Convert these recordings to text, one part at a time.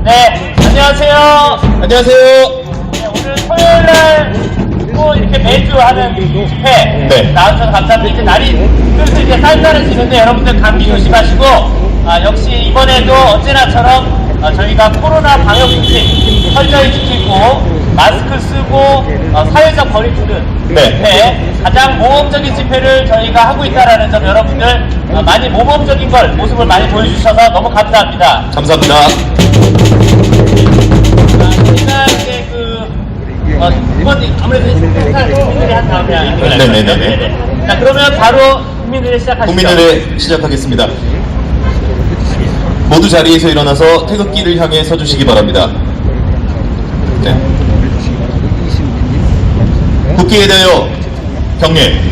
네, 안녕하세요. 안녕하세요. 네, 오늘 토요일날 또 이렇게 매주 하는 집회 네. 나와주셔서 감사합니다. 이제 날이 슬슬 이제 쌀쌀해지는데 여러분들 감기 조심하시고 역시 이번에도 언제나처럼 저희가 코로나 방역 수칙 철저히 지키고 마스크 쓰고 사회적 거리 두는 네. 집회, 가장 모범적인 집회를 저희가 하고 있다는 점 여러분들 많이 모범적인 걸 모습을 많이 보여주셔서 너무 감사합니다. 감사합니다. 저희가 이제 이번 아무래도 국민들이 한 다음에 네네네네. 자, 그러면 바로 국민들의 시작하시죠. 국민의례 시작하겠습니다. 모두 자리에서 일어나서 태극기를 향해 서주시기 바랍니다. 네. 국기에 대하여 경례.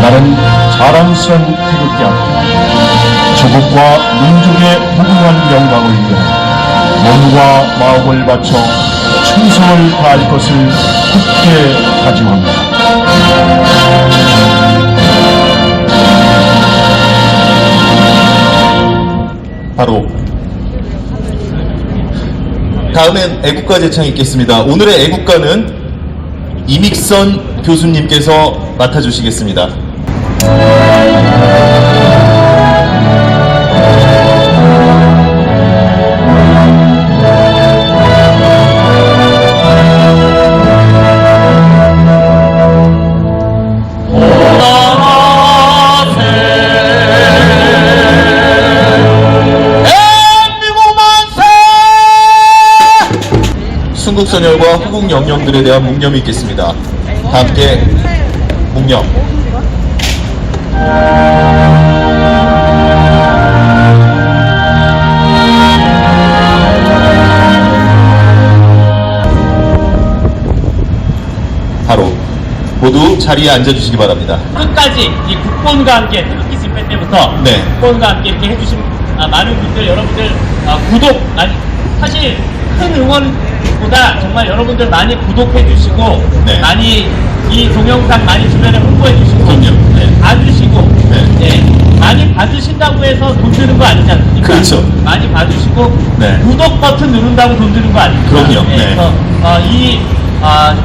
나는 자랑스런 태극기 앞에 조국과 민족의 무궁한 영광을 위해 몸과 마음을 바쳐 충성을 다할 것을 굳게 다짐합니다. 바로 다음엔 애국가 제창이 있겠습니다. 오늘의 애국가는 이믹선 교수님께서 맡아주시겠습니다. 순국선열과 후국영령들에 대한 묵념이 있겠습니다. 다 함께 묵념. 바로 모두 자리에 앉아주시기 바랍니다. 끝까지 이 국본과 함께 태극기 집회 때부터 네. 국본과 함께 이렇게 해주신 많은 분들 여러분들 구독 사실 큰 응원보다 정말 여러분들 많이 구독해 주시고 네. 많이 이 동영상 많이 주변에 홍보해 주시고 그럼요. 네. 봐주시고 네. 네. 많이 봐주신다고 해서 돈 드는 거 아니지 않습니까? 그렇죠. 많이 봐주시고 네. 구독 버튼 누른다고 돈 드는 거 아닙니까? 그럼요. 네. 그래서 이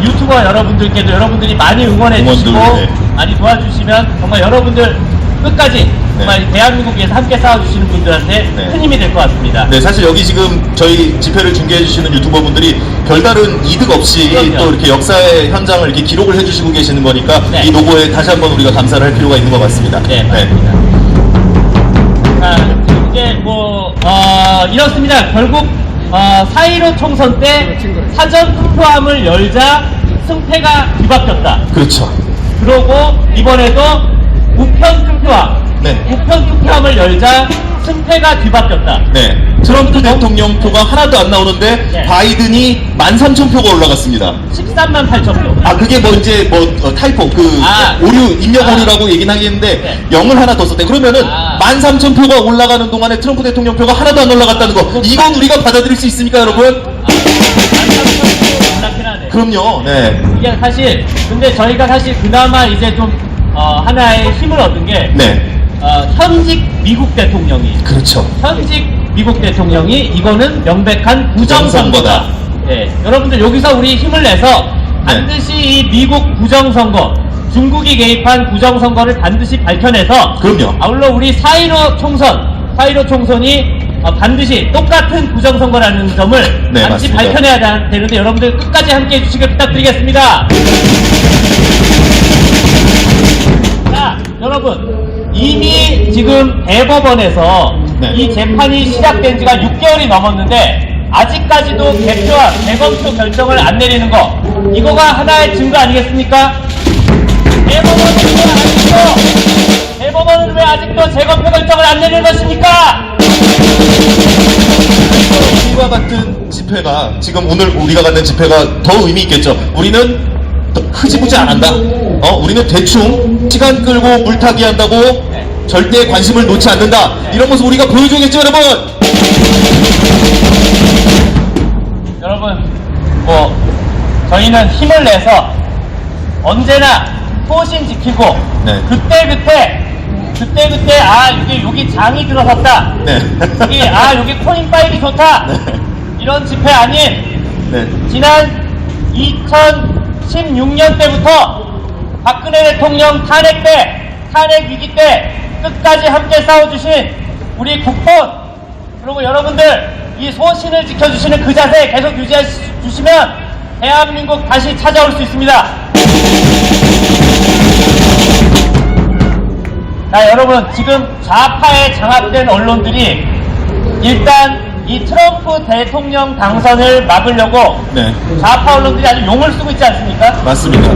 유튜버 여러분들께도 여러분들이 많이 응원해 주시고 네. 많이 도와주시면 정말 여러분들 끝까지 정말 대한민국 위해서 함께 싸워주시는 분들한테 네. 큰 힘이 될 것 같습니다. 네, 사실 여기 지금 저희 집회를 중계해주시는 유튜버분들이 별다른 이득 없이 그럼요. 또 이렇게 역사의 현장을 이렇게 기록을 해주시고 계시는 거니까 네. 이 노고에 다시 한번 우리가 감사를 할 필요가 있는 것 같습니다. 네, 맞습니다. 자, 이제 이렇습니다. 결국 4.15 총선 때 사전 투표함을 열자 승패가 뒤바뀌었다. 그렇죠. 그러고 이번에도 우편 투표함, 네. 우편 투표함을 열자 승패가 뒤바뀌었다. 네. 트럼프 대통령 표가 하나도 안 나오는데 네. 바이든이 13,000표가 올라갔습니다. 13만 8천 표. 그게 이제 타이포 오류 입력 오류라고 얘기는 하겠는데 네. 0을 하나 더 썼대. 그러면은 13,000표가 올라가는 동안에 트럼프 대통령 표가 하나도 안 올라갔다는 거, 이건 우리가 받아들일 수 있습니까, 여러분? 올라긴 하네. 그럼요. 네. 이게 사실 근데 저희가 사실 그나마 이제 좀 하나의 힘을 얻은 게 네. 현직 미국 대통령이 그렇죠. 현직 미국 대통령이 이거는 명백한 부정선거다. 네, 여러분들 여기서 우리 힘을 내서 반드시 이 미국 부정선거, 중국이 개입한 부정선거를 반드시 밝혀내서 그럼요. 아울러 우리 4.15 총선이 반드시 똑같은 부정선거라는 점을 네, 반드시 맞습니다. 밝혀내야 되는데 여러분들 끝까지 함께해 주시길 부탁드리겠습니다. 자, 여러분 이미 지금 대법원에서 네. 이 재판이 시작된 지가 6개월이 넘었는데 아직까지도 개표와 재검표 결정을 안 내리는 거, 이거가 하나의 증거 아니겠습니까? 대법원은 왜 아직도 재검표 결정을 안 내리는 것입니까? 오늘과 같은 집회가, 지금 오늘 우리가 갖는 집회가 더 의미 있겠죠. 우리는 흐지부지 안 한다. 우리는 대충 시간 끌고 물타기 한다고 절대 관심을 놓지 않는다. 이런 모습 우리가 보여주겠죠, 여러분? 여러분, 저희는 힘을 내서 언제나 소신 지키고, 네. 그때, 여기 장이 들어섰다. 네. 여기 코인 파일이 좋다. 네. 이런 집회 아닌, 네. 지난 2016년 때부터 박근혜 대통령 탄핵 위기 때 끝까지 함께 싸워주신 우리 국본, 그리고 여러분들 이 소신을 지켜주시는 그 자세 계속 유지해 주시면 대한민국 다시 찾아올 수 있습니다. 자, 여러분, 지금 좌파에 장악된 언론들이 일단 이 트럼프 대통령 당선을 막으려고 네. 좌파 언론들이 아주 용을 쓰고 있지 않습니까? 맞습니다.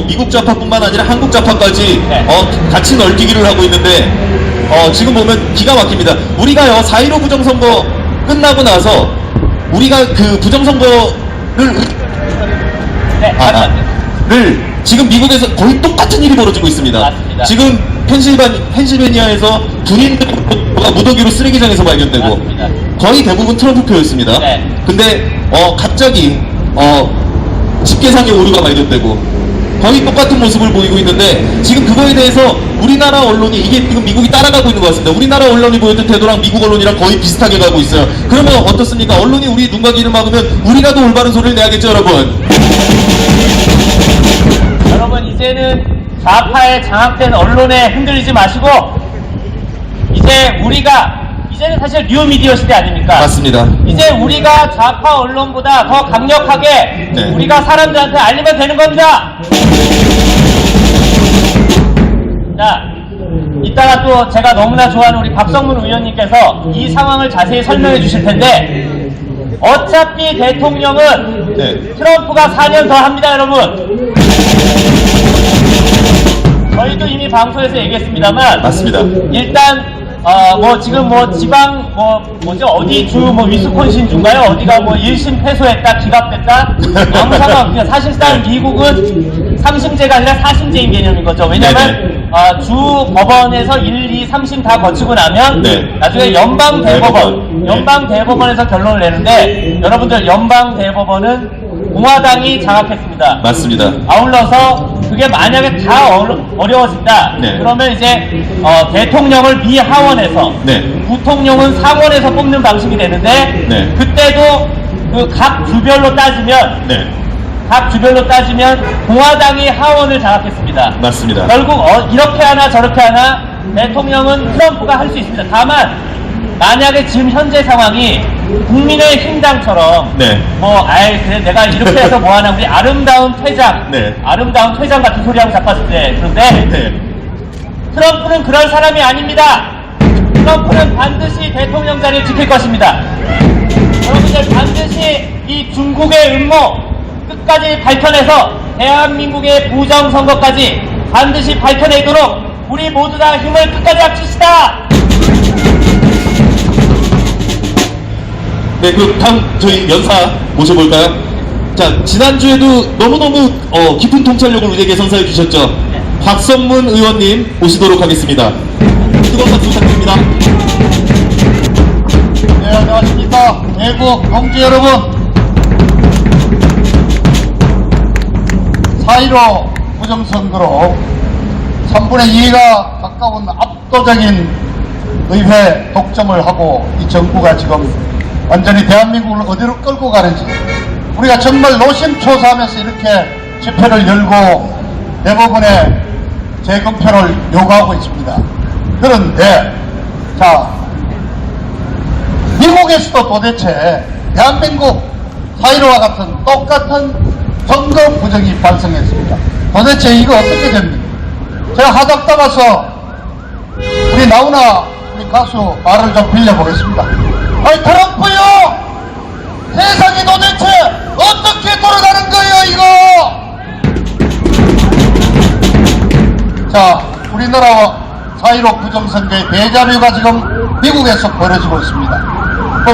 미국 좌파뿐만 아니라 한국 좌파까지 네. 같이 널뛰기를 하고 있는데 지금 보면 기가 막힙니다. 우리가요 4.15 부정선거 끝나고 나서 우리가 그 부정선거를 네, 를 지금 미국에서 거의 똑같은 일이 벌어지고 있습니다. 맞습니다. 지금 펜실베니아에서 군인들가 무더기로 쓰레기장에서 발견되고 맞습니다. 거의 대부분 트럼프 표였습니다. 네. 근데 갑자기 집계상의 오류가 발견되고 거의 똑같은 모습을 보이고 있는데 지금 그거에 대해서 우리나라 언론이 이게 지금 미국이 따라가고 있는 것 같습니다. 우리나라 언론이 보였던 태도랑 미국 언론이랑 거의 비슷하게 가고 있어요. 그러면 어떻습니까? 언론이 우리 눈과 귀를 막으면 우리라도 올바른 소리를 내야겠죠, 여러분? 여러분, 이제는 좌파에 장악된 언론에 흔들리지 마시고 이제는 사실 뉴미디어 시대 아닙니까? 맞습니다. 이제 우리가 좌파 언론보다 더 강력하게 네. 우리가 사람들한테 알리면 되는 겁니다. 자, 이따가 또 제가 너무나 좋아하는 우리 박성문 의원님께서 이 상황을 자세히 설명해 주실 텐데 어차피 대통령은 네. 트럼프가 4년 더 합니다, 여러분. 저희도 이미 방송에서 얘기했습니다만 맞습니다. 일단 지금 지방 어디 주 위스콘신 주인가요? 어디가 1심 패소했다, 기각됐다? 아무 상관없어요. 사실상 미국은 3심제가 아니라 4심제인 개념인 거죠. 왜냐면 주 법원에서 1, 2, 3심 다 거치고 나면 네. 나중에 연방 대법원, 네. 연방 대법원에서 결론을 내는데 여러분들 연방 대법원은 공화당이 장악했습니다. 맞습니다. 아울러서 그게 만약에 다 어려워진다. 네. 그러면 이제 대통령을 미하원에서 네. 부통령은 상원에서 뽑는 방식이 되는데 네. 그때도 그 각 주별로 따지면 네. 공화당이 하원을 장악했습니다. 맞습니다. 결국 이렇게 하나 저렇게 하나 대통령은 트럼프가 할 수 있습니다. 다만 만약에 지금 현재 상황이 국민의힘당처럼 네. 그래 내가 이렇게 해서 뭐하나 우리 아름다운 퇴장 네. 아름다운 퇴장 같은 소리하고 자빠질 때 그런데 네. 트럼프는 그럴 사람이 아닙니다. 트럼프는 반드시 대통령 자리를 지킬 것입니다. 여러분들 반드시 이 중국의 음모 끝까지 밝혀내서 대한민국의 부정선거까지 반드시 밝혀내도록 우리 모두 다 힘을 끝까지 합치시다. 네, 그 다음 저희 연사 모셔볼까요? 자, 지난주에도 너무너무 깊은 통찰력을 우리에게 선사해 주셨죠. 박성문 의원님 모시도록 하겠습니다. 뜨거운 박수 부탁드립니다. 네, 안녕하십니까. 대구 동지 여러분. 4.15 부정선거로 3분의 2가 가까운 압도적인 의회 독점을 하고 이 정부가 지금 완전히 대한민국을 어디로 끌고 가는지 우리가 정말 노심초사하면서 이렇게 집회를 열고 대법원에 재검표를 요구하고 있습니다. 그런데 자, 미국에서도 도대체 대한민국 4.15와 같은 똑같은 선거 부정이 발생했습니다. 도대체 이거 어떻게 됩니까? 제가 하답답해서 우리 나훈아 우리 가수 말을 좀 빌려보겠습니다. 아이 트럼프요! 세상이 도대체 어떻게 돌아가는 거예요 이거! 자, 우리나라 4.15 부정선거의 대자뷰가 지금 미국에서 벌어지고 있습니다.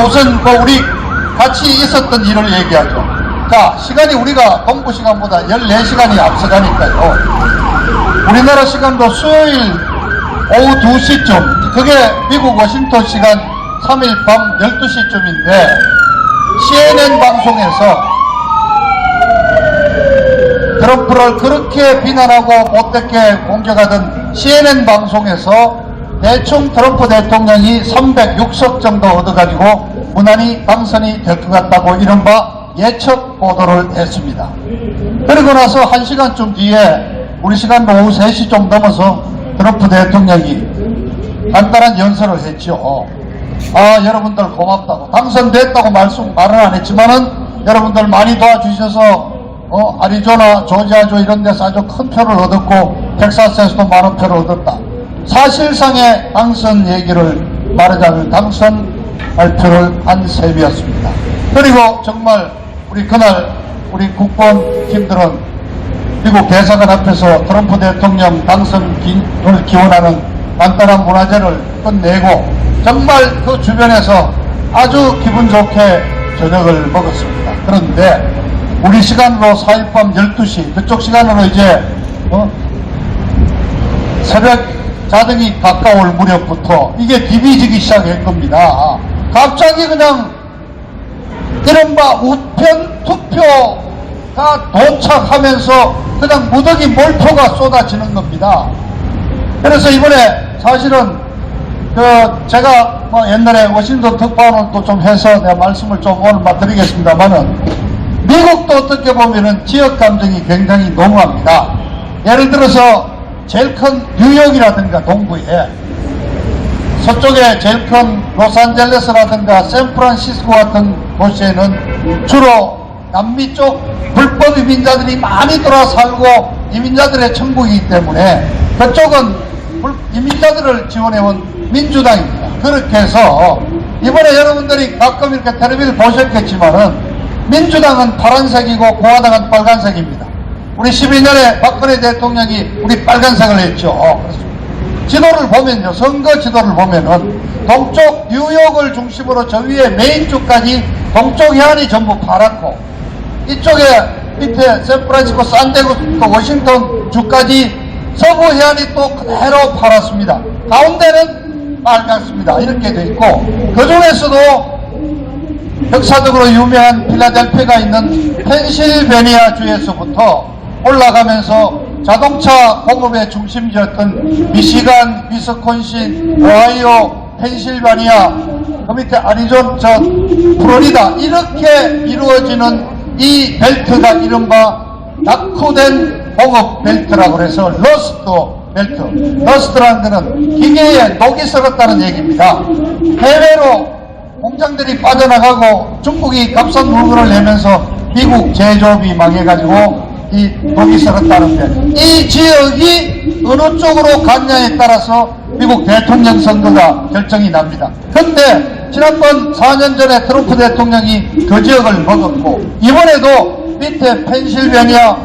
우선 우리 같이 있었던 일을 얘기하죠. 자, 시간이 우리가 본부 시간보다 14시간이 앞서가니까요. 우리나라 시간도 수요일 오후 2시쯤, 그게 미국 워싱턴 시간 3일 밤 12시쯤인데 CNN 방송에서 트럼프를 그렇게 비난하고 못되게 공격하던 CNN 방송에서 대충 트럼프 대통령이 306석 정도 얻어가지고 무난히 당선이 될 것 같다고 이른바 예측 보도를 했습니다. 그리고 나서 1시간쯤 뒤에 우리 시간도 오후 3시 좀 넘어서 트럼프 대통령이 간단한 연설을 했죠. 여러분들 고맙다고, 당선됐다고 말은 안 했지만은 여러분들 많이 도와주셔서 아리조나, 조지아주 이런 데서 아주 큰 표를 얻었고 텍사스에서도 많은 표를 얻었다. 사실상의 당선 얘기를 말하자면 당선 발표를 한 셈이었습니다. 그리고 정말 우리 그날 우리 국본팀들은 미국 대사관 앞에서 트럼프 대통령 당선을 기원하는 간단한 문화제를 끝내고 정말 그 주변에서 아주 기분 좋게 저녁을 먹었습니다. 그런데 우리 시간으로 4일 밤 12시, 그쪽 시간으로 이제 새벽 자정이 가까울 무렵부터 이게 디비지기 시작한 겁니다. 갑자기 그냥 이른바 우편 투표가 도착하면서 그냥 무더기 몰표가 쏟아지는 겁니다. 그래서 이번에 사실은 제가 옛날에 워싱턴 특파원도 좀 해서 내가 말씀을 좀 오늘 드리겠습니다만은 미국도 어떻게 보면은 지역 감정이 굉장히 농후합니다. 예를 들어서 제일 큰 뉴욕이라든가 동부에, 서쪽에 제일 큰 로스앤젤레스라든가 샌프란시스코 같은 도시에는 주로 남미 쪽 불법 이민자들이 많이 들어와 살고 이민자들의 천국이기 때문에 그쪽은 이민자들을 지원해온 민주당입니다. 그렇게 해서 이번에 여러분들이 가끔 이렇게 텔레비를 보셨겠지만은 민주당은 파란색이고 공화당은 빨간색입니다. 우리 12년에 박근혜 대통령이 우리 빨간색을 했죠. 지도를 보면요, 선거 지도를 보면은 동쪽 뉴욕을 중심으로 저 위에 메인주까지 동쪽 해안이 전부 파랗고 이쪽에 밑에 샌프란시스코, 샌디에고, 워싱턴 주까지 서부 해안이 또 그대로 파랗습니다. 가운데는 빨갛습니다. 이렇게 돼 있고 그 중에서도 역사적으로 유명한 필라델피아가 있는 펜실베니아 주에서부터 올라가면서 자동차 공업의 중심지였던 미시간, 위스콘신, 오하이오, 펜실베니아, 그 밑에 아리존, 플로리다 이렇게 이루어지는 이 벨트가 이른바 낙후된 공업 벨트라고 해서 러스트 벨트. 러스트라는 것은 기계에 녹이 썩었다는 얘기입니다. 해외로 공장들이 빠져나가고 중국이 값싼 물건을 내면서 미국 제조업이 망해가지고 이 녹이 썩었다는데 이 지역이 어느 쪽으로 갔냐에 따라서 미국 대통령 선거가 결정이 납니다. 그런데 지난번 4년 전에 트럼프 대통령이 그 지역을 먹었고 이번에도 밑에 펜실베니아,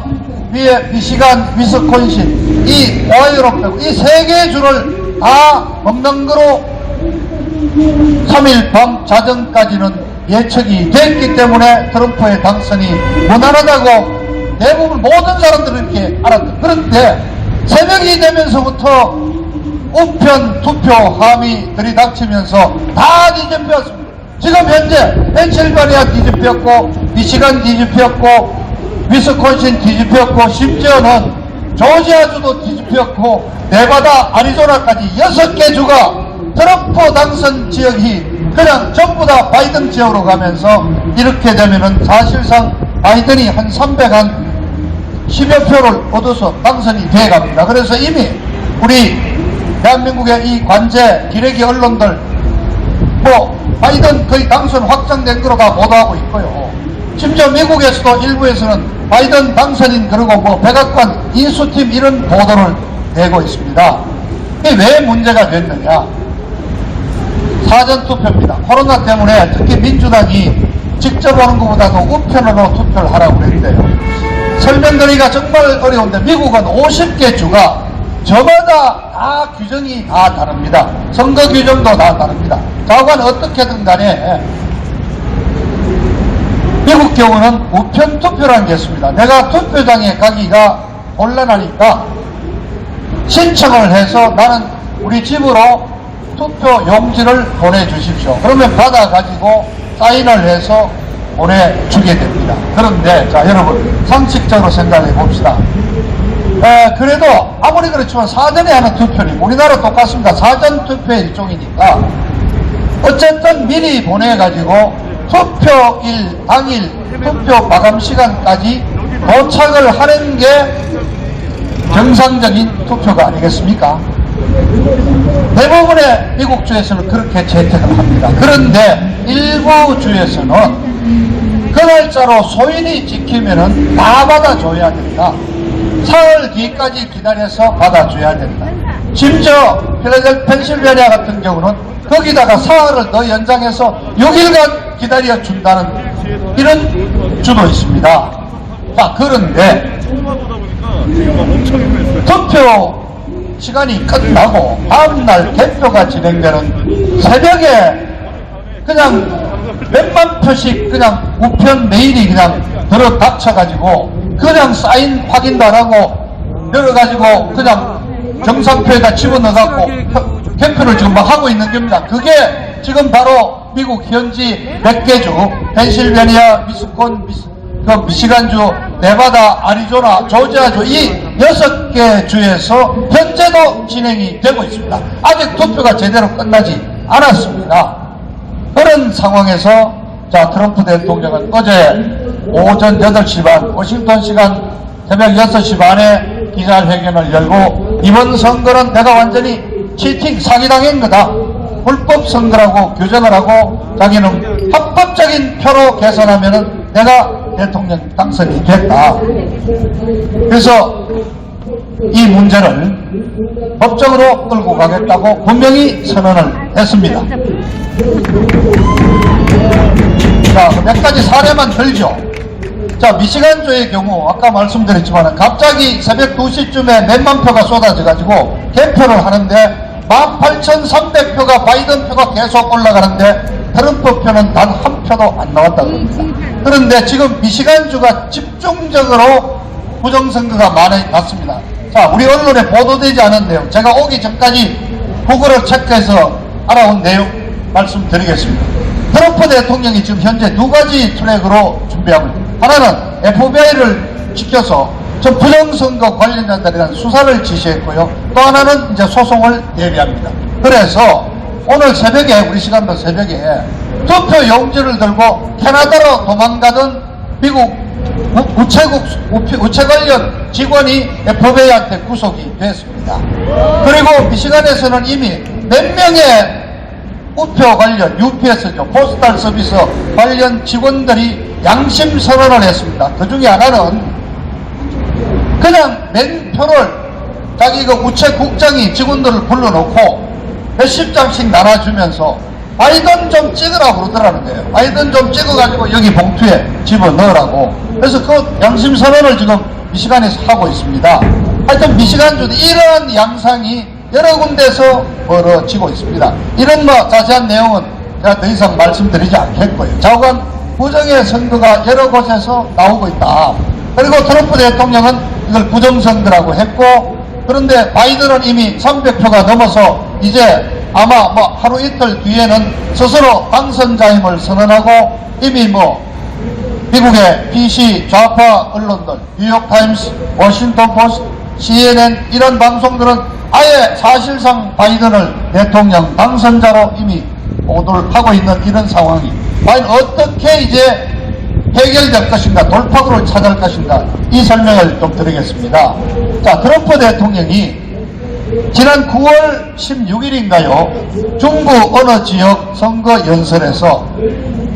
위에 미시간, 위스콘신, 이 오하이오로 빼고 이 세 개의 주를 다 먹는 거로 3일 밤 자정까지는 예측이 됐기 때문에 트럼프의 당선이 무난하다고 대부분 모든 사람들은 이렇게 알았다. 그런데 새벽이 되면서부터 우편 투표 함이 들이닥치면서 다 뒤집혔습니다. 지금 현재 펜실베니아 뒤집혔고 미시간 뒤집혔고 위스콘신 뒤집혔고 심지어는 조지아주도 뒤집혔고 네바다, 아리조나까지 6개 주가 트럼프 당선 지역이 그냥 전부 다 바이든 지역으로 가면서 이렇게 되면은 사실상 바이든이 한 310여 표를 얻어서 당선이 돼 갑니다. 그래서 이미 우리 대한민국의 이 관제, 기레기 언론들 바이든 거의 당선 확정된 거로 다 보도하고 있고요. 심지어 미국에서도 일부에서는 바이든 당선인 그리고 백악관 인수팀 이런 보도를 내고 있습니다. 이게 왜 문제가 됐느냐? 사전투표입니다. 코로나 때문에 특히 민주당이 직접 오는 것보다도 우편으로 투표를 하라고 그랬대요. 설명드리기가 정말 어려운데 미국은 50개 주가 저마다 다 규정이 다 다릅니다. 선거 규정도 다 다릅니다. 좌우간 어떻게든 간에 미국 경우는 우편 투표라는 게 있습니다. 내가 투표장에 가기가 곤란하니까 신청을 해서 나는 우리 집으로 투표 용지를 보내주십시오. 그러면 받아가지고 사인을 해서 보내주게 됩니다. 그런데 자 여러분 상식적으로 생각해 봅시다. 그래도 아무리 그렇지만 사전에 하는 투표는 우리나라 똑같습니다. 사전 투표의 일종이니까 어쨌든 미리 보내가지고 투표일 당일 투표 마감 시간까지 도착을 하는 게 정상적인 투표가 아니겠습니까? 대부분의 미국 주에서는 그렇게 채택을 합니다. 그런데 일부 주에서는 그 날짜로 소인이 지키면은 다 받아줘야 된다. 사흘 뒤까지 기다려서 받아줘야 된다. 심지어 펜실베니아 같은 경우는 거기다가 사흘을 더 연장해서 6일간 기다려준다는 이런 주도 있습니다. 자, 그런데 투표 시간이 끝나고 다음날 개표가 진행되는 새벽에 그냥 몇만 표씩 그냥 우편 메일이 그냥 들어닥쳐가지고 그냥 사인 확인도 안 하고 열어가지고 그냥 정상표에다 집어넣어갖고 개표를 지금 막 하고 있는 겁니다. 그게 지금 바로 미국 현지 몇 개 주, 펜실베니아, 미시간주, 네바다, 아리조나, 조지아주 이 6개 주에서 현재도 진행이 되고 있습니다. 아직 투표가 제대로 끝나지 않았습니다. 그런 상황에서 자 트럼프 대통령은 어제 오전 8시 반 워싱턴 시간 새벽 6시 반에 기자회견을 열고 이번 선거는 내가 완전히 치팅 사기당한 거다. 불법 선거라고 규정을 하고 자기는 합법적인 표로 계산하면은 내가 대통령 당선이 됐다. 그래서 이 문제를 법적으로 끌고 가겠다고 분명히 선언을 했습니다. 자, 몇 가지 사례만 들죠. 자, 미시간주의 경우 아까 말씀드렸지만 갑자기 새벽 2시쯤에 몇만 표가 쏟아져가지고 개표를 하는데 18,300표가 바이든 표가 계속 올라가는데 트럼프 표는 단 한 표도 안 나왔다고 합니다. 그런데 지금 미시간주가 집중적으로 부정선거가 많이 났습니다. 자, 우리 언론에 보도되지 않은 내용 제가 오기 전까지 구글을 체크해서 알아온 내용 말씀드리겠습니다. 트럼프 대통령이 지금 현재 두 가지 트랙으로 준비하고 있습니다. 하나는 FBI를 지켜서 전 부정선거 관련자들에 대한 수사를 지시했고요. 또 하나는 이제 소송을 예비합니다. 그래서 오늘 새벽에 우리 시간도 새벽에 투표 용지를 들고 캐나다로 도망가던 미국 우체 관련 직원이 FBI한테 구속이 됐습니다. 그리고 미시간에서는 이미 몇 명의 우표 관련 UPS죠. 포스탈 서비스 관련 직원들이 양심 선언을 했습니다. 그 중에 하나는 그냥 맨표를 자기 그 우체국장이 직원들을 불러놓고 몇십 장씩 나눠주면서 바이든 좀 찍으라고 그러더라는 거예요. 바이든 좀 찍어가지고 여기 봉투에 집어넣으라고. 그래서 그 양심 선언을 지금 미시간에서 하고 있습니다. 하여튼 미시간주도 이러한 양상이 여러 군데서 벌어지고 있습니다. 이런 자세한 내용은 제가 더 이상 말씀드리지 않겠고요. 좌우간 부정의 선거가 여러 곳에서 나오고 있다. 그리고 트럼프 대통령은 이걸 부정선거라고 했고, 그런데 바이든은 이미 300표가 넘어서 이제 아마 하루 이틀 뒤에는 스스로 당선자임을 선언하고 이미 미국의 PC 좌파 언론들, 뉴욕타임스, 워싱턴 포스트, CNN 이런 방송들은 아예 사실상 바이든을 대통령 당선자로 이미 보도를 하고 있는 이런 상황이 과연 어떻게 이제 해결될 것인가, 돌파구를 찾을 것인가, 이 설명을 좀 드리겠습니다. 자, 트럼프 대통령이 지난 9월 16일인가요? 중부 어느 지역 선거 연설에서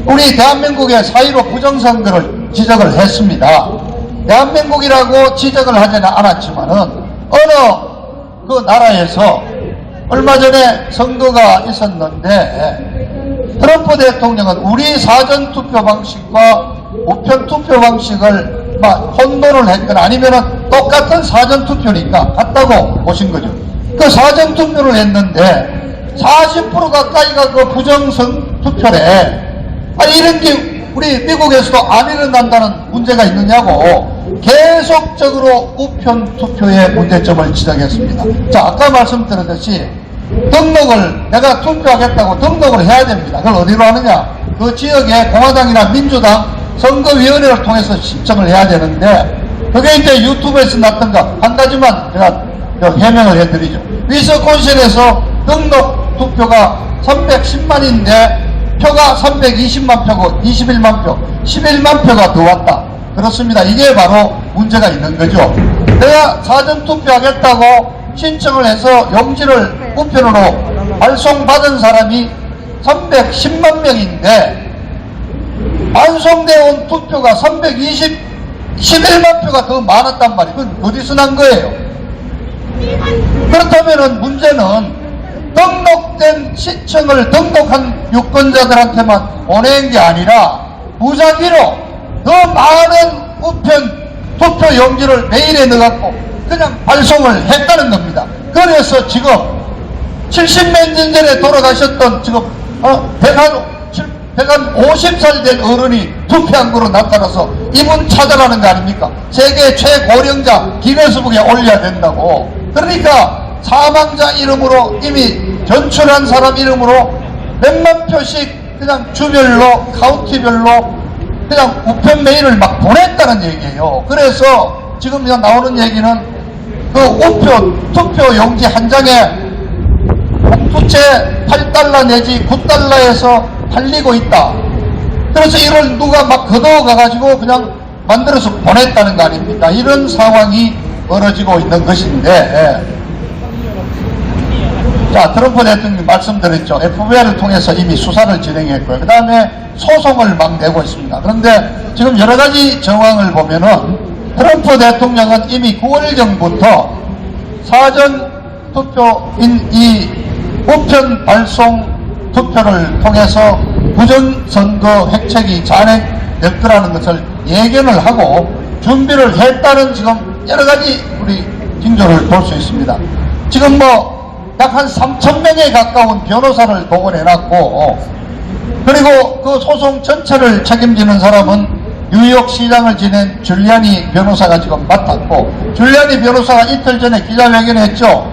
우리 대한민국의 4.15 부정선거를 지적을 했습니다. 대한민국이라고 지적을 하지는 않았지만은 어느 그 나라에서 얼마 전에 선거가 있었는데 트럼프 대통령은 우리 사전투표 방식과 우편 투표 방식을 혼돈을 했거나 아니면은 똑같은 사전투표니까 같다고 보신 거죠. 그 사전투표를 했는데 40% 가까이가 그 부정투표래. 아니 이런 게 우리 미국에서도 안 일어난다는 문제가 있느냐고 계속적으로 우편 투표의 문제점을 지적했습니다. 자, 아까 말씀드렸듯이 등록을 내가 투표하겠다고 등록을 해야 됩니다. 그걸 어디로 하느냐? 그 지역에 공화당이나 민주당 선거위원회를 통해서 신청을 해야 되는데 그게 이제 유튜브에서 났던 거 한 가지만 제가 해명을 해드리죠. 위스콘신에서 등록 투표가 310만인데 표가 320만 표고 21만 표, 11만 표가 더 왔다. 그렇습니다. 이게 바로 문제가 있는 거죠. 내가 사전투표하겠다고 신청을 해서 용지를 우편으로 발송받은 사람이 310만 명인데 반송되어 온 투표가 11만 표가 더 많았단 말이에요. 그건 어디서 난 거예요? 그렇다면 문제는 등록된 신청을 등록한 유권자들한테만 보낸 게 아니라 무작위로 더 많은 우편 투표 용지를 메일에 넣어갖고 그냥 발송을 했다는 겁니다. 그래서 지금 70몇 년 전에 돌아가셨던 지금 150살 된 어른이 투표한 거로 나타나서 이분 찾아가는 거 아닙니까? 세계 최고령자 기네스북에 올려야 된다고. 그러니까 사망자 이름으로 이미 전출한 사람 이름으로 몇만 표씩 그냥 주별로 카운티별로 그냥 우편 메일을 막 보냈다는 얘기예요. 그래서 지금 나오는 얘기는 그 우표 투표 용지 한 장에 봉투채 8달러 내지 9달러에서 팔리고 있다. 그래서 이걸 누가 막 걷어가가지고 그냥 만들어서 보냈다는 거 아닙니까? 이런 상황이 벌어지고 있는 것인데, 자, 트럼프 대통령이 말씀드렸죠. FBI를 통해서 이미 수사를 진행했고요. 그 다음에 소송을 막 내고 있습니다. 그런데 지금 여러 가지 정황을 보면은 트럼프 대통령은 이미 9월경부터 사전 투표인 이 우편 발송 투표를 통해서 부정선거 획책이 잔행될 거라는 것을 예견을 하고 준비를 했다는 지금 여러 가지 우리 징조를 볼 수 있습니다. 지금 약 한 3,000명에 가까운 변호사를 동원해놨고, 그리고 그 소송 전체를 책임지는 사람은 뉴욕시장을 지낸 줄리아니 변호사가 지금 맡았고, 줄리아니 변호사가 이틀 전에 기자회견했죠.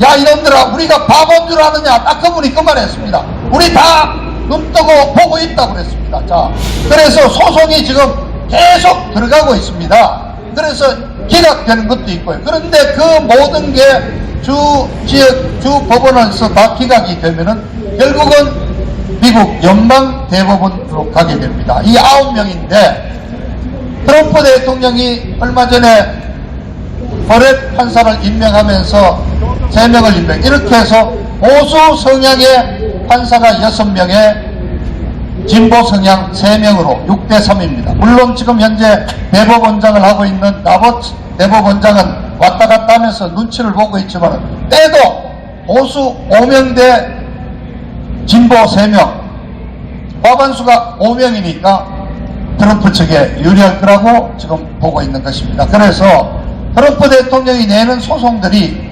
야, 이놈들아, 우리가 바보인 줄 아느냐? 딱 그분이 그 말 했습니다. 우리 다 눈 뜨고 보고 있다고 그랬습니다. 자, 그래서 소송이 지금 계속 들어가고 있습니다. 그래서 기각되는 것도 있고요. 그런데 그 모든 게 주 법원에서 다 기각이 되면은 결국은 미국 연방 대법원으로 가게 됩니다. 이 9명인데 트럼프 대통령이 얼마 전에 버렛 판사를 임명하면서 3명을 임명, 이렇게 해서 보수 성향의 판사가 6명에 진보 성향 3명으로 6대3입니다. 물론 지금 현재 대법원장을 하고 있는 나버츠 대법원장은 왔다 갔다 하면서 눈치를 보고 있지만 때도 보수 5명 대 진보 3명, 과반수가 5명이니까 트럼프 측에 유리할 거라고 지금 보고 있는 것입니다. 그래서 트럼프 대통령이 내는 소송들이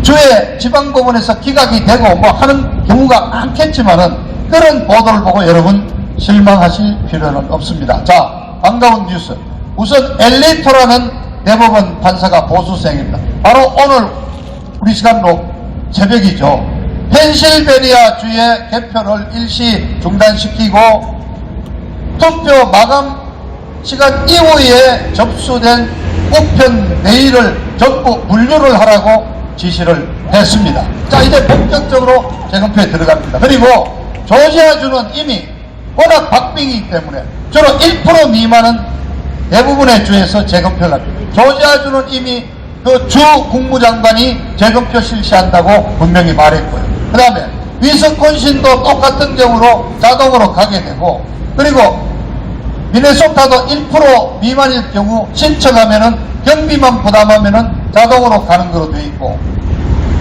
주에 지방법원에서 기각이 되고 하는 경우가 많겠지만은 그런 보도를 보고 여러분 실망하실 필요는 없습니다. 자, 반가운 뉴스. 우선 엘리토라는 대법원 판사가 보수생입니다. 바로 오늘 우리 시간으로 새벽이죠. 펜실베니아 주의 개표를 일시 중단시키고 투표 마감 시간 이후에 접수된 우편 메일을 전부 분류를 하라고 지시를 했습니다. 자, 이제 본격적으로 재검표에 들어갑니다. 그리고 조지아주는 이미 워낙 박빙이기 때문에 주로 1% 미만은 대부분의 주에서 재검표를 합니다. 조지아주는 이미 그 주 국무장관이 재검표 실시한다고 분명히 말했고요. 그 다음에 위스콘신도 똑같은 경우로 자동으로 가게 되고, 그리고 미네소타도 1% 미만일 경우 신청하면은 경비만 부담하면은 자동으로 가는 거로 되어 있고,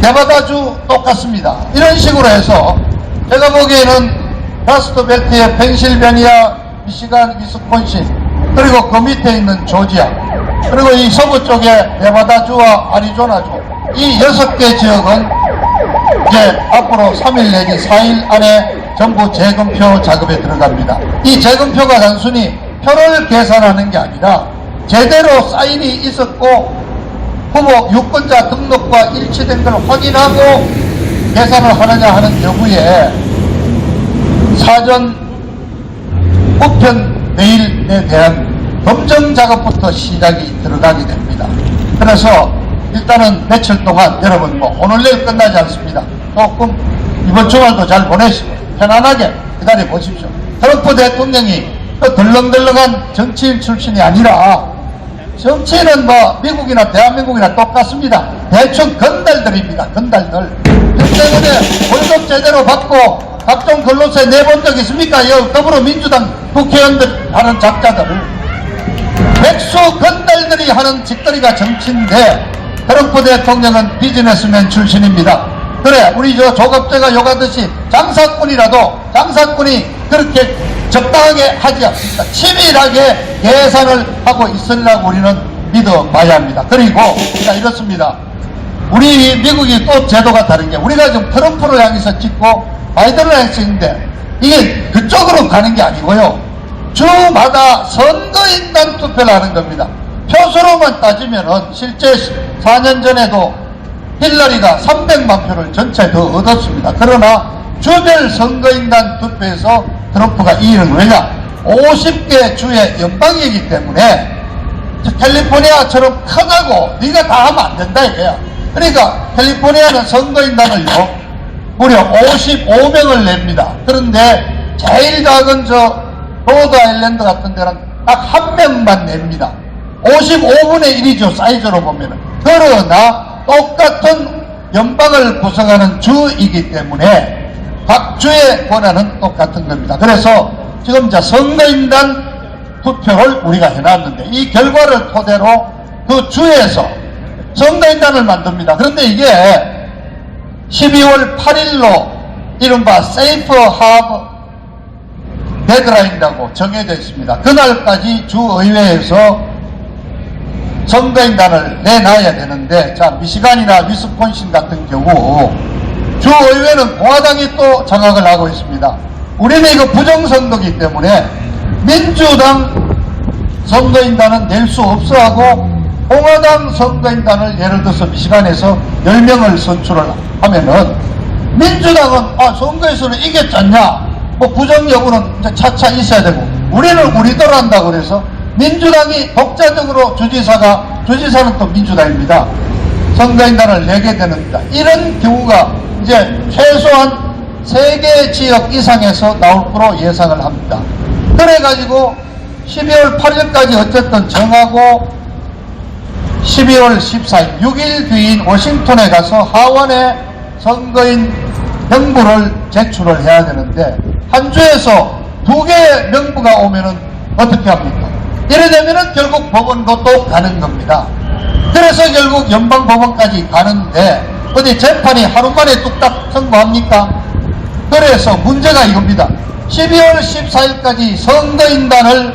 네바다주 똑같습니다. 이런 식으로 해서 제가 보기에는 라스트벨트의 펜실베니아, 미시간, 위스콘신, 그리고 그 밑에 있는 조지아, 그리고 이 서부 쪽에 네바다주와 아리조나주, 이 6개 지역은 이제 앞으로 3일 내지 4일 안에 전부 재검표 작업에 들어갑니다. 이 재검표가 단순히 표를 계산하는 게 아니라 제대로 사인이 있었고 후보 유권자 등록과 일치된 걸 확인하고 계산을 하느냐 하는 여부에 사전 우편 메일에 대한 검증 작업부터 시작이 들어가게 됩니다. 그래서 일단은 며칠 동안 여러분 뭐 오늘 내일 끝나지 않습니다. 조금 이번 주말도 잘 보내시고 편안하게 기다려 보십시오. 트럼프 대통령이 그 덜렁덜렁한 정치인 출신이 아니라 정치인은 뭐 미국이나 대한민국이나 똑같습니다. 대충 건달들입니다. 건달들. 그 때문에 월급 제대로 받고 각종 근로세 내본 적 있습니까? 여기 더불어민주당 국회의원들 하는 작자들. 백수 건달들이 하는 짓거리가 정치인데 트럼프 대통령은 비즈니스맨 출신입니다. 그래 우리 저 조갑제가 욕하듯이 장사꾼이 그렇게 적당하게 하지 않습니다. 치밀하게 계산을 하고 있으려고 우리는 믿어봐야 합니다. 그리고 자 이렇습니다. 우리 미국이 또 제도가 다른 게 우리가 지금 트럼프를 향해서 찍고 바이든을 향해서 찍는데 이게 그쪽으로 가는 게 아니고요. 주마다 선거인단 투표를 하는 겁니다. 표수로만 따지면은 실제 4년 전에도 힐러리가 300만 표를 전체 더 얻었습니다. 그러나 주별 선거인단 투표에서 트럼프가 이기는 왜냐? 50개 주의 연방이기 때문에 캘리포니아처럼 크다고 네가 다 하면 안 된다 이거야. 그러니까 캘리포니아는 선거인단을요 무려 55명을 냅니다. 그런데 제일 작은 저 로드 아일랜드 같은 데는 딱 한 명만 냅니다. 55분의 1이죠 사이즈로 보면은. 그러나 똑같은 연방을 구성하는 주이기 때문에 각 주의 권한은 똑같은 겁니다. 그래서 지금 이제 선거인단 투표를 우리가 해놨는데 이 결과를 토대로 그 주에서 선거인단을 만듭니다. 그런데 이게 12월 8일로 이른바 세이프 하브 데드라인이라고 정해져 있습니다. 그날까지 주의회에서 선거인단을 내놔야 되는데 자 미시간이나 위스콘신 같은 경우 주의회는 공화당이 또 장악을 하고 있습니다. 우리는 이거 부정선거기 때문에 민주당 선거인단은 낼 수 없어 하고 공화당 선거인단을 예를 들어서 미시간에서 10명을 선출을 하면은 민주당은 선거에서는 이겼잖냐 뭐 부정 여부는 이제 차차 있어야 되고 우리는 우리대로 한다고 그래서 민주당이 독자적으로 주지사는 또 민주당입니다. 선거인단을 내게 되는다. 이런 경우가 이제 최소한 3개 지역 이상에서 나올 거로 예상을 합니다. 그래가지고 12월 8일까지 어쨌든 정하고 12월 14일 6일 뒤인 워싱턴에 가서 하원에 선거인 명부를 제출을 해야 되는데 한 주에서 2개의 명부가 오면은 어떻게 합니까? 이래 되면은 결국 법원도 또 가는 겁니다. 그래서 결국 연방법원까지 가는데 어디 재판이 하루 만에 뚝딱 선고합니까? 그래서 문제가 이겁니다. 12월 14일까지 선거인단을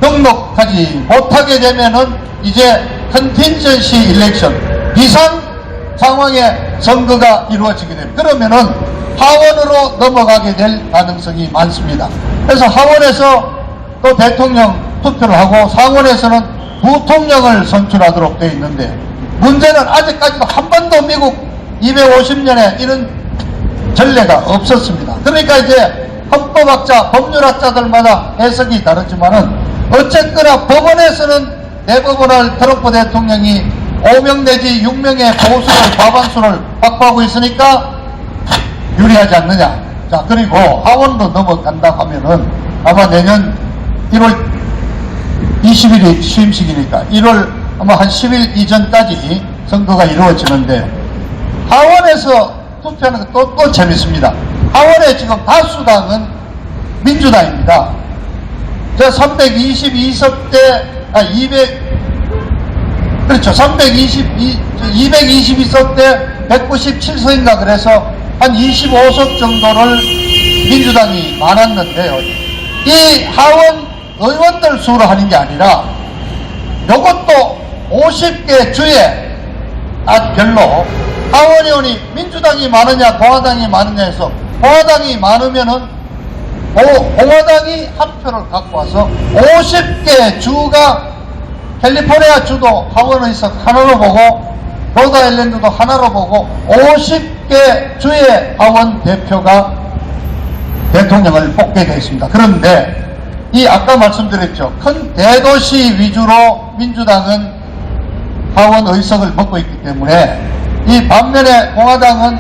등록하지 못하게 되면은 이제 컨틴전시 일렉션 비상 상황의 선거가 이루어지게 됩니다. 그러면은 하원으로 넘어가게 될 가능성이 많습니다. 그래서 하원에서 또 대통령 투표를 하고 상원에서는 부통령을 선출하도록 되어 있는데 문제는 아직까지도 한 번도 미국 250년에 이런 전례가 없었습니다. 그러니까 이제 헌법학자, 법률학자들마다 해석이 다르지만은 어쨌거나 법원에서는 대법원을 트럼프 대통령이 5명 내지 6명의 보수를 과반수를 확보하고 있으니까 유리하지 않느냐. 자, 그리고 하원도 넘어간다 하면은 아마 내년 1월 20일이 취임식이니까 1월 아마 한 10일 이전까지 선거가 이루어지는데 하원에서 투표하는 거 또 재밌습니다. 하원에 지금 다수당은 민주당입니다. 322석 대 222석 대 197석인가 그래서 한 25석 정도를 민주당이 많았는데요. 이 하원 의원들 수로 하는 게 아니라 이것도 50개 주에 별로 하원 의원이 민주당이 많으냐 공화당이 많으냐 해서 공화당이 많으면은 공화당이 한 표를 갖고 와서 50개 주가 캘리포니아 주도 하원 의석 하나로 보고 로드아일랜드도 하나로 보고 50개 주의 하원 대표가 대통령을 뽑게 되어 있습니다. 그런데 이 아까 말씀드렸죠. 큰 대도시 위주로 민주당은 하원 의석을 먹고 있기 때문에 이 반면에 공화당은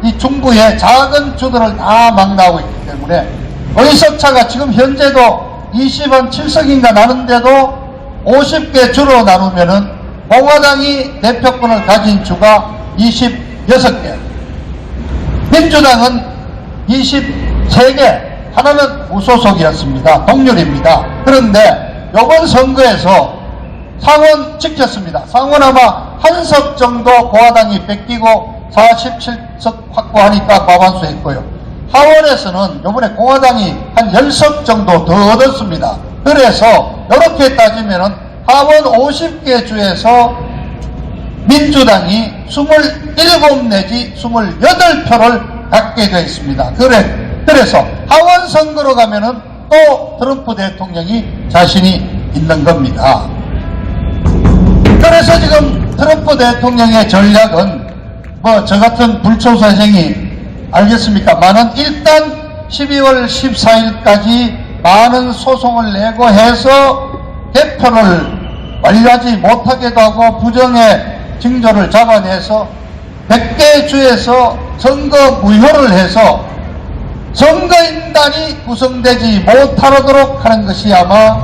이 중부의 작은 주들을 다 망라하고 있기 때문에 의석차가 지금 현재도 20원 7석인가 나는데도 50개 주로 나누면은 공화당이 대표권을 가진 주가 26개, 민주당은 23개, 하나는 무소속이었습니다. 동률입니다. 그런데 이번 선거에서 상원 지켰습니다. 상원 아마 한 석 정도 공화당이 뺏기고 47석 확보하니까 과반수했고요. 하원에서는 이번에 공화당이 한 10석 정도 더 얻었습니다. 그래서 이렇게 따지면은 하원 50개 주에서 민주당이 27 내지 28표를 갖게 되어 있습니다. 그래서 하원 선거로 가면은 또 트럼프 대통령이 자신이 있는 겁니다. 그래서 지금 트럼프 대통령의 전략은 뭐 저 같은 불초사생이 알겠습니까만은 일단 12월 14일까지 많은 소송을 내고 해서 개표를 완료하지 못하게도 하고 부정의 징조를 잡아내서 100개 주에서 선거 무효를 해서 선거인단이 구성되지 못하도록 하는 것이 아마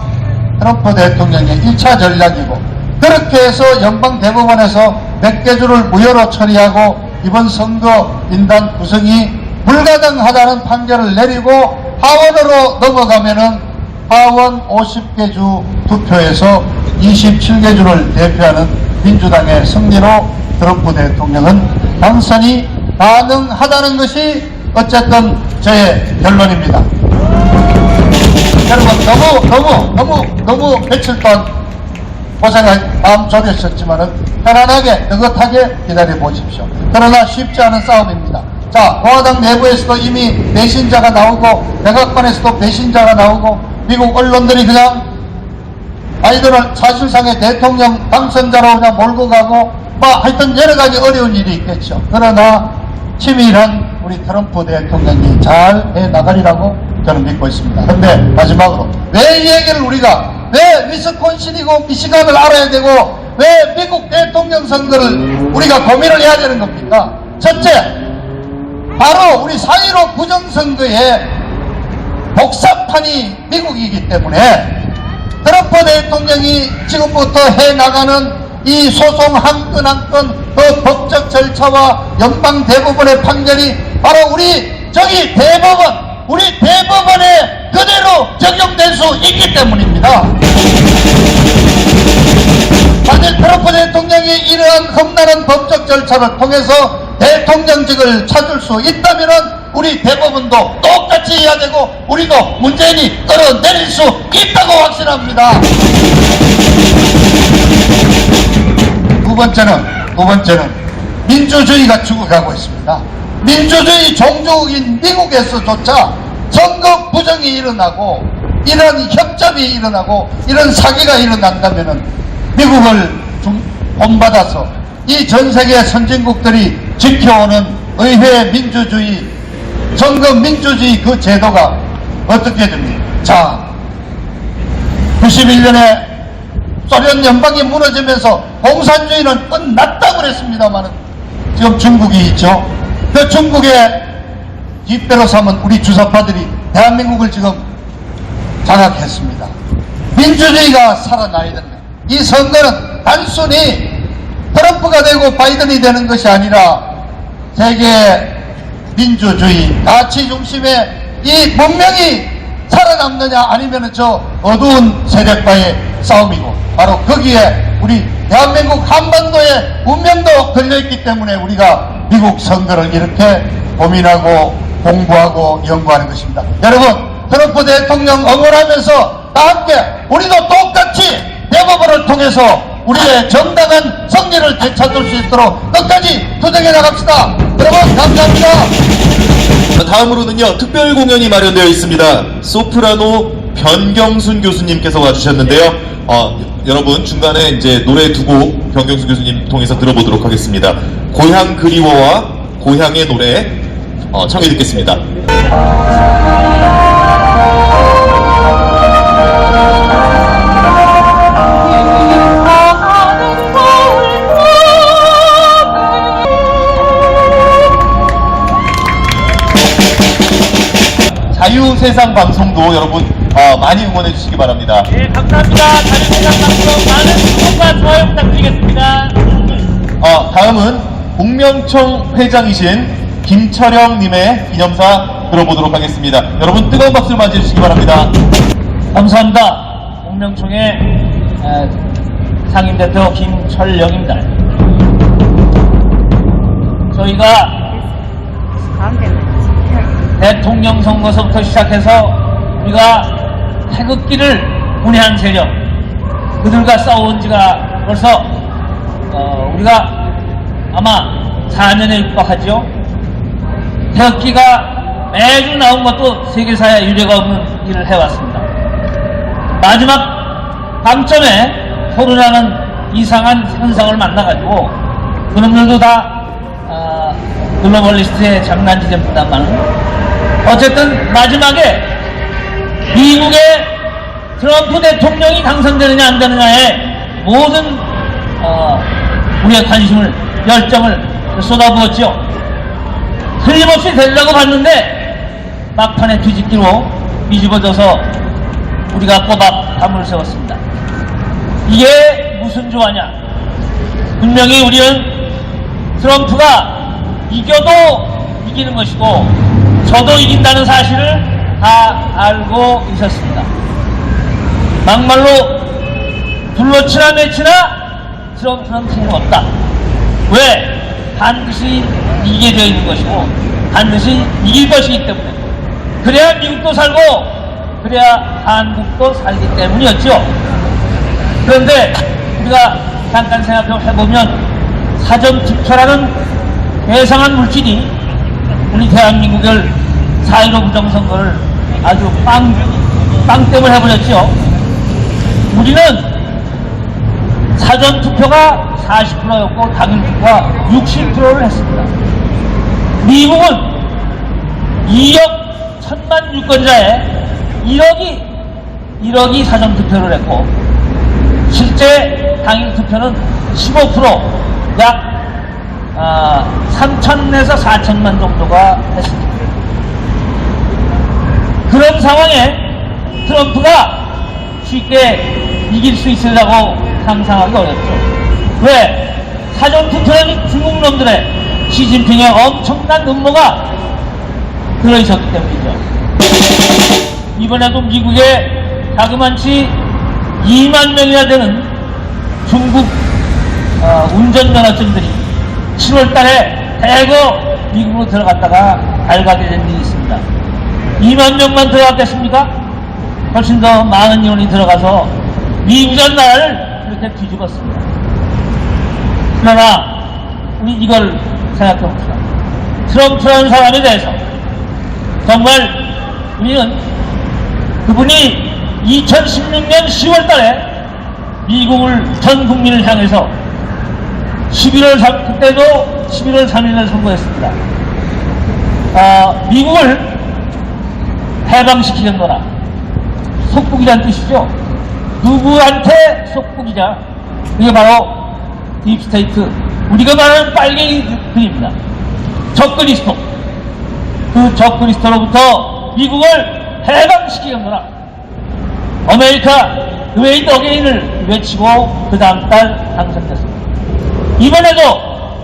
트럼프 대통령의 1차 전략이고, 그렇게 해서 연방대법원에서 100개 주를 무효로 처리하고 이번 선거인단 구성이 불가능하다는 판결을 내리고 하원으로 넘어가면은 하원 50개 주 투표에서 27개 주를 대표하는 민주당의 승리로 트럼프 대통령은 당선이 가능하다는 것이 어쨌든 저의 결론입니다. 여러분 너무 며칠 동안 마음 졸이셨지만은 편안하게 느긋하게 기다려 보십시오. 그러나 쉽지 않은 싸움입니다. 자, 공화당 내부에서도 이미 배신자가 나오고 백악관에서도 배신자가 나오고 미국 언론들이 그냥 아이들을 사실상의 대통령 당선자로 그냥 몰고 가고 뭐 하여튼 여러 가지 어려운 일이 있겠죠. 그러나 치밀한 우리 트럼프 대통령이 잘 해나가리라고 저는 믿고 있습니다. 그런데 마지막으로 왜 이 얘기를 왜 위스콘신이고 미시간을 알아야 되고 왜 미국 대통령 선거를 우리가 고민을 해야 되는 겁니까? 첫째, 바로 우리 4.15 부정선거의 복사판이 미국이기 때문에 트럼프 대통령이 지금부터 해나가는 이 소송 한 건 한 건 그 법적 절차와 연방대법원의 판결이 바로 우리 대법원에 그대로 적용될 수 있기 때문입니다. 만일 트럼프 대통령이 이러한 험난한 법적 절차를 통해서 대통령직을 찾을 수 있다면 우리 대법원도 똑같이 해야 되고 우리도 문재인이 끌어내릴 수 있다고 확신합니다. 두 번째는 민주주의가 죽어가고 있습니다. 민주주의 종족인 미국에서조차 선거 부정이 일어나고 이런 협잡이 일어나고 이런 사기가 일어난다면 미국을 본받아서 이 전세계 선진국들이 지켜오는 의회 민주주의, 선거 민주주의 그 제도가 어떻게 됩니까? 자, 91년에 소련 연방이 무너지면서 공산주의는 끝났다고 그랬습니다만 지금 중국이 있죠. 그 중국의 뒷배로 삼은 우리 주사파들이 대한민국을 지금 장악했습니다. 민주주의가 살아나야 된다. 이 선거는 단순히 트럼프가 되고 바이든이 되는 것이 아니라 세계 민주주의 가치 중심의 이 문명이 살아남느냐 아니면 저 어두운 세력과의 싸움이고, 바로 거기에 우리 대한민국 한반도의 운명도 걸려있기 때문에 우리가 미국 선거를 이렇게 고민하고 공부하고 연구하는 것입니다. 여러분, 트럼프 대통령 응원하면서 다 함께 우리도 똑같이 대법원을 통해서 우리의 정당한 승리를 되찾을 수 있도록 끝까지 투쟁해 나갑시다. 여러분, 감사합니다. 다음으로는요, 특별 공연이 마련되어 있습니다. 소프라노 변경순 교수님께서 와주셨는데요. 여러분 중간에 이제 노래 두 곡 변경수 교수님 통해서 들어보도록 하겠습니다. 고향 그리워와 고향의 노래 청해 듣겠습니다. 자유세상 방송도 여러분 많이 응원해 주시기 바랍니다. 네, 감사합니다. 자유세상 방송 많은 구독과 좋아요 부탁드리겠습니다. 다음은 공명청 회장이신 김철영님의 기념사 들어보도록 하겠습니다. 여러분 뜨거운 박수를 맞이해 주시기 바랍니다. 감사합니다. 공명총회 상임대표 김철영입니다. 저희가 대통령 선거서부터 시작해서 우리가 태극기를 분해한 세력, 그들과 싸워온 지가 벌써 우리가 아마 4년에 육박하죠. 태극기가 매주 나온 것도 세계사에 유례가 없는 일을 해왔습니다. 마지막 방점에 코로나는 이상한 현상을 만나가지고 그놈들도 다 글로벌리스트의 장난기 됩니다만, 어쨌든 마지막에 미국의 트럼프 대통령이 당선되느냐 안 되느냐에 모든 우리의 관심을, 열정을 쏟아부었죠. 틀림없이 되려고 봤는데 막판에 뒤집기로 뒤집어져서 우리가 꼬박 담을 세웠습니다. 이게 무슨 조화냐? 분명히 우리는 트럼프가 이겨도 이기는 것이고 저도 이긴다는 사실을 다 알고 있었습니다. 막말로 둘러치나 매치나 트럼프는 틀림없다. 왜? 반드시 이기게 되어 있는 것이고 반드시 이길 것이기 때문에, 그래야 미국도 살고 그래야 한국도 살기 때문이었죠. 그런데 우리가 잠깐 생각해보면 사전투표라는 괴상한 물질이 우리 대한민국을 4.15 부정선거를 아주 빵땜을 해버렸죠. 우리는 사전투표가 40%였고 당일투표가 60%를 했습니다. 미국은 2억 1,000만 유권자에 1억이 사전투표를 했고 실제 당일투표는 15%, 약 3천에서 4천만 정도가 했습니다. 그런 상황에 트럼프가 쉽게 이길 수 있으려고 상상하기 어렵죠. 왜? 사전투표는 중국 놈들의 시진핑의 엄청난 음모가 들어있었기 때문이죠. 이번에도 미국의 자그만치 2만 명이나 되는 중국 운전면허증들이 7월 달에 대거 미국으로 들어갔다가 발각이 된 일이 있습니다. 2만 명만 들어갔겠습니까? 훨씬 더 많은 인원이 들어가서 미국전 나라를 그렇게 뒤집었습니다. 그러나 우리 이걸 생각해봅시다. 트럼프라는 사람에 대해서 정말 우리는 그분이 2016년 10월 달에 미국을 전 국민을 향해서 그때도 11월 3일날 선거했습니다. 미국을 해방시키는 거라. 속국이란 뜻이죠. 누구한테 속국이냐? 그게 바로 딥스테이트, 우리가 말하는 빨갱이 그입니다. 적그리스도. 그 적그리스도로부터 미국을 해방시키는 거라. 아메리카 웨이드 어게인을 외치고 그 다음 달 당선됐습니다. 이번에도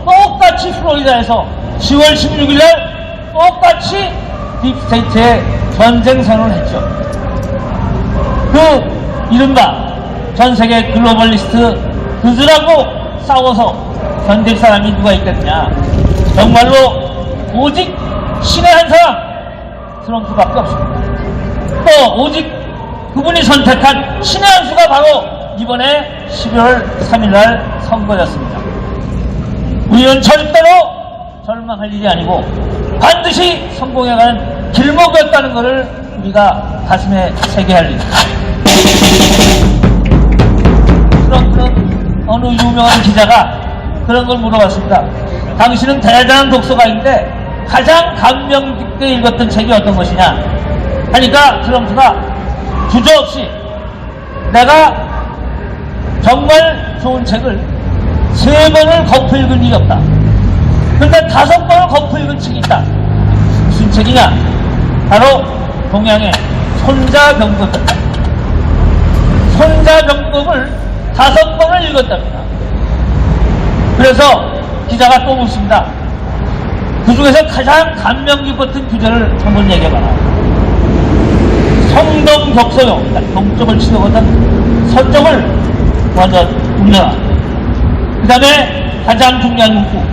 똑같이 플로리다에서 10월 16일날 똑같이 딥스테이트의 전쟁 선언을 했죠. 그 이른바 전세계 글로벌리스트 그들하고 싸워서 견딜 사람이 누가 있겠느냐? 정말로 오직 신의 한 사람, 트럼프밖에 없습니다. 또 오직 그분이 선택한 신의 한 수가 바로 이번에 11월 3일날 선거였습니다. 우리는 절대로 절망할 일이 아니고 반드시 성공해가는 길목이었다는 것을 우리가 가슴에 새겨야 할 일입니다. 트럼프는 어느 유명한 기자가 그런 걸 물어봤습니다. 당신은 대단한 독서가인데 가장 감명 깊게 읽었던 책이 어떤 것이냐 하니까 트럼프가 주저없이 내가 정말 좋은 책을 3번을 거푸 읽은 일이 없다. 그런데 5번을 거푸 읽은 책이 있다. 무슨 책이냐? 바로 동양의 손자병법이다. 손자병법을 5번을 읽었답니다. 그래서 기자가 또 묻습니다. 그 중에서 가장 감명 깊었던 주제를 한번 얘기해봐라. 성동격서용, 동점을 치러보던 서점을 먼저 읽어라. 그 다음에 가장 중요한 문구,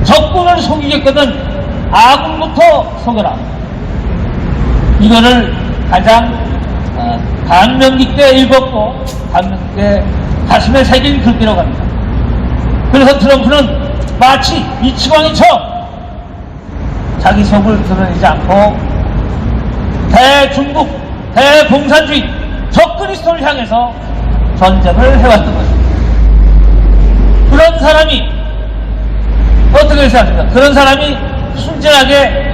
적군을 속이겠거든 아군부터 속여라. 이거를 가장 감명 깊게 읽었고 감명 깊게 가슴에 새긴 글귀라고 합니다. 그래서 트럼프는 마치 이치광이처럼 자기 속을 드러내지 않고 대중국, 대공산주의, 적그리스도를 향해서 전쟁을 해왔던 것입니다. 그런 사람이 어떻게 생각합니까? 그런 사람이 순진하게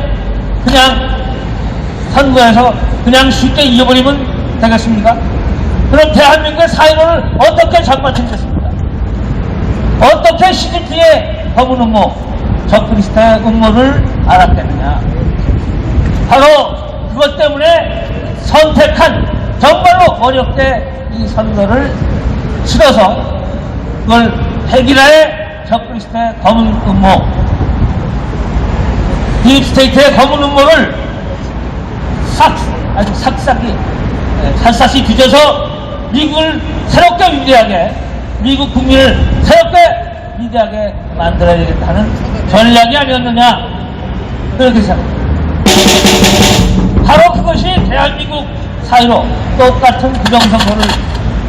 그냥 선거에서 그냥 쉽게 이겨버리면 되겠습니까? 그럼 대한민국의 사회를 어떻게 장관했겠습니까? 어떻게 시진핑의 검은 음모, 적그리스도의 음모를 알았겠느냐? 바로 그것 때문에 선택한 정말로 어렵게 이 선거를 치러서 그걸 백일화의 적그리스도의 검은 음모, 딥스테이트의 검은 음모를 아주 샅샅이 뒤져서 미국을 새롭게 위대하게, 미국 국민을 새롭게 위대하게 만들어야겠다는 전략이 아니었느냐, 그렇게 생각합니다. 바로 그것이 대한민국 사이로 똑같은 부정선거를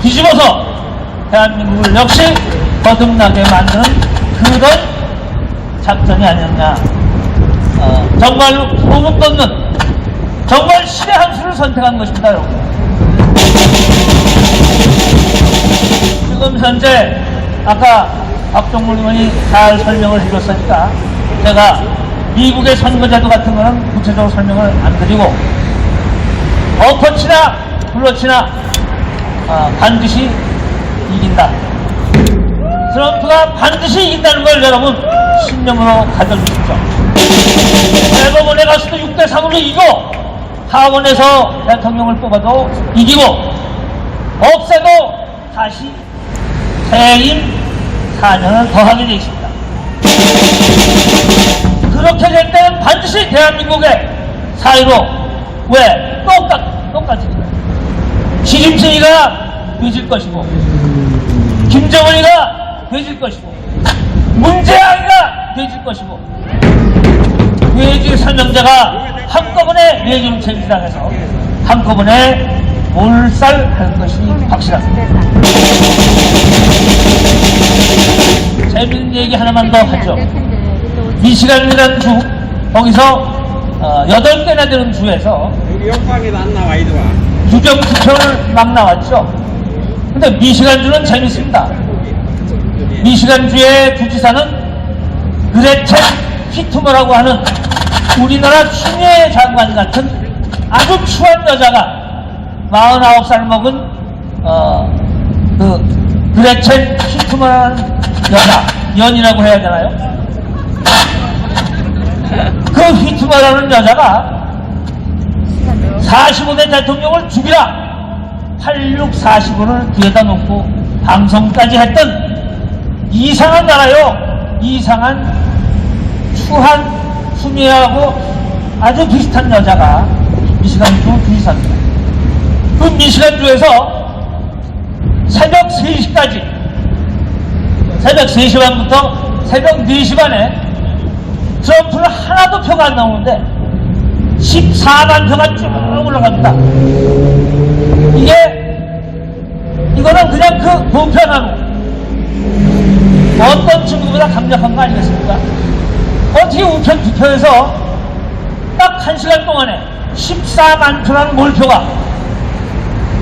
뒤집어서 대한민국을 역시 거듭나게 만드는 그런 작전이 아니었냐. 정말로 소문 돋는 정말 신의 한 수를 선택한 것입니다, 여러분. 지금 현재 아까 박종물 의원이 잘 설명을 해줬으니까 제가 미국의 선거제도 같은 거는 구체적으로 설명을 안 드리고 어퍼치나 블러치나 반드시 이긴다. 트럼프가 반드시 이긴다는 걸 여러분 신념으로 가져주십시오. 대법원에 가서도 6대3으로 이기고 하원에서 대통령을 뽑아도 이기고 없애도 다시 퇴임 4년을 더하게 되어 있습니다. 그렇게 될 때는 반드시 대한민국의 사회로 왜 똑같이 시진핑이가 되질 것이고 김정은이가 되질 것이고 문재양이가 되질 것이고 외주 설명자가 한꺼번에 외주 체질당해서 한꺼번에 몰살할 것이 확실합니다. 재밌는 얘기 하나만 더 하죠. 미시간이라는 주, 거기서 8개나 되는 주에서 유령 투표를 막 나왔죠. 근데 미시간주는 재밌습니다. 미시간주의 주지사는 그레첸 휘트머라고 하는 우리나라 추미애 장관 같은 아주 추한 여자가 49살 먹은 그 그레첸 휘트머라는 여자, 연이라고 해야 되나요? 그 휘트머라는 여자가 45대 대통령을 죽이라 86, 45를 뒤에다 놓고 방송까지 했던 이상한 나라요. 이상한 추한 추미애하고 아주 비슷한 여자가 미시간주 주지사입니다. 그 미시간주에서 새벽 3시까지 새벽 3시 반부터 새벽 4시 반에 트럼프는 하나도 표가 안 나오는데 14만 표가 쭉 올라갑니다. 이거는 그냥 그 보편하고 어떤 친구보다 강력한 거 아니겠습니까? 어떻게 우편 투표에서 딱 1시간 동안에 14만 표라는 몰표가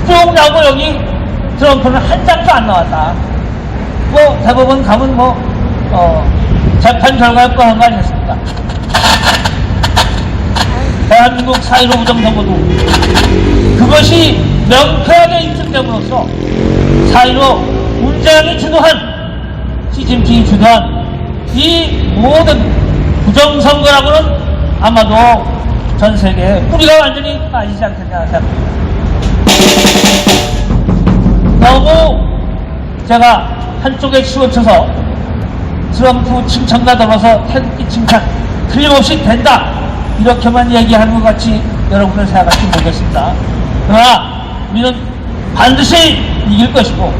쭉 나오고 여기 트럼프는 한 장도 안 나왔다. 뭐 대법원 가면 재판 결과에 뻔한 거 아니겠습니까? 대한민국 4.15 부정선거도 그것이 명쾌하게 입증됨으로써 4.15 문재인이 주도한 시진핑이 주도한 이 모든 부정선거라고는 아마도 전 세계에 뿌리가 완전히 빠지지 않겠냐 생각합니다. 너무 제가 한쪽에 치우쳐서 트럼프 칭찬과 더불어서 태극기 칭찬 틀림없이 된다 이렇게만 얘기하는 것 같이 여러분들 생각할지 모르겠습니다. 그러나 우리는 반드시 이길 것이고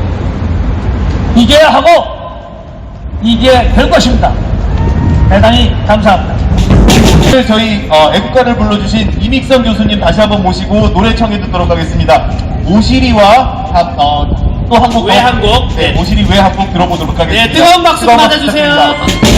이겨야 하고 이겨야 될 것입니다. 대단히 감사합니다. 오늘 저희 애국가를 불러주신 이믹선 교수님 다시 한번 모시고 노래 청해 듣도록 하겠습니다. 모시리와 또 한 곡 외한곡. 네, 모시리 외한곡 들어보도록 하겠습니다. 네, 뜨거운 박수 뜨거운 받아주세요. 부탁드립니다.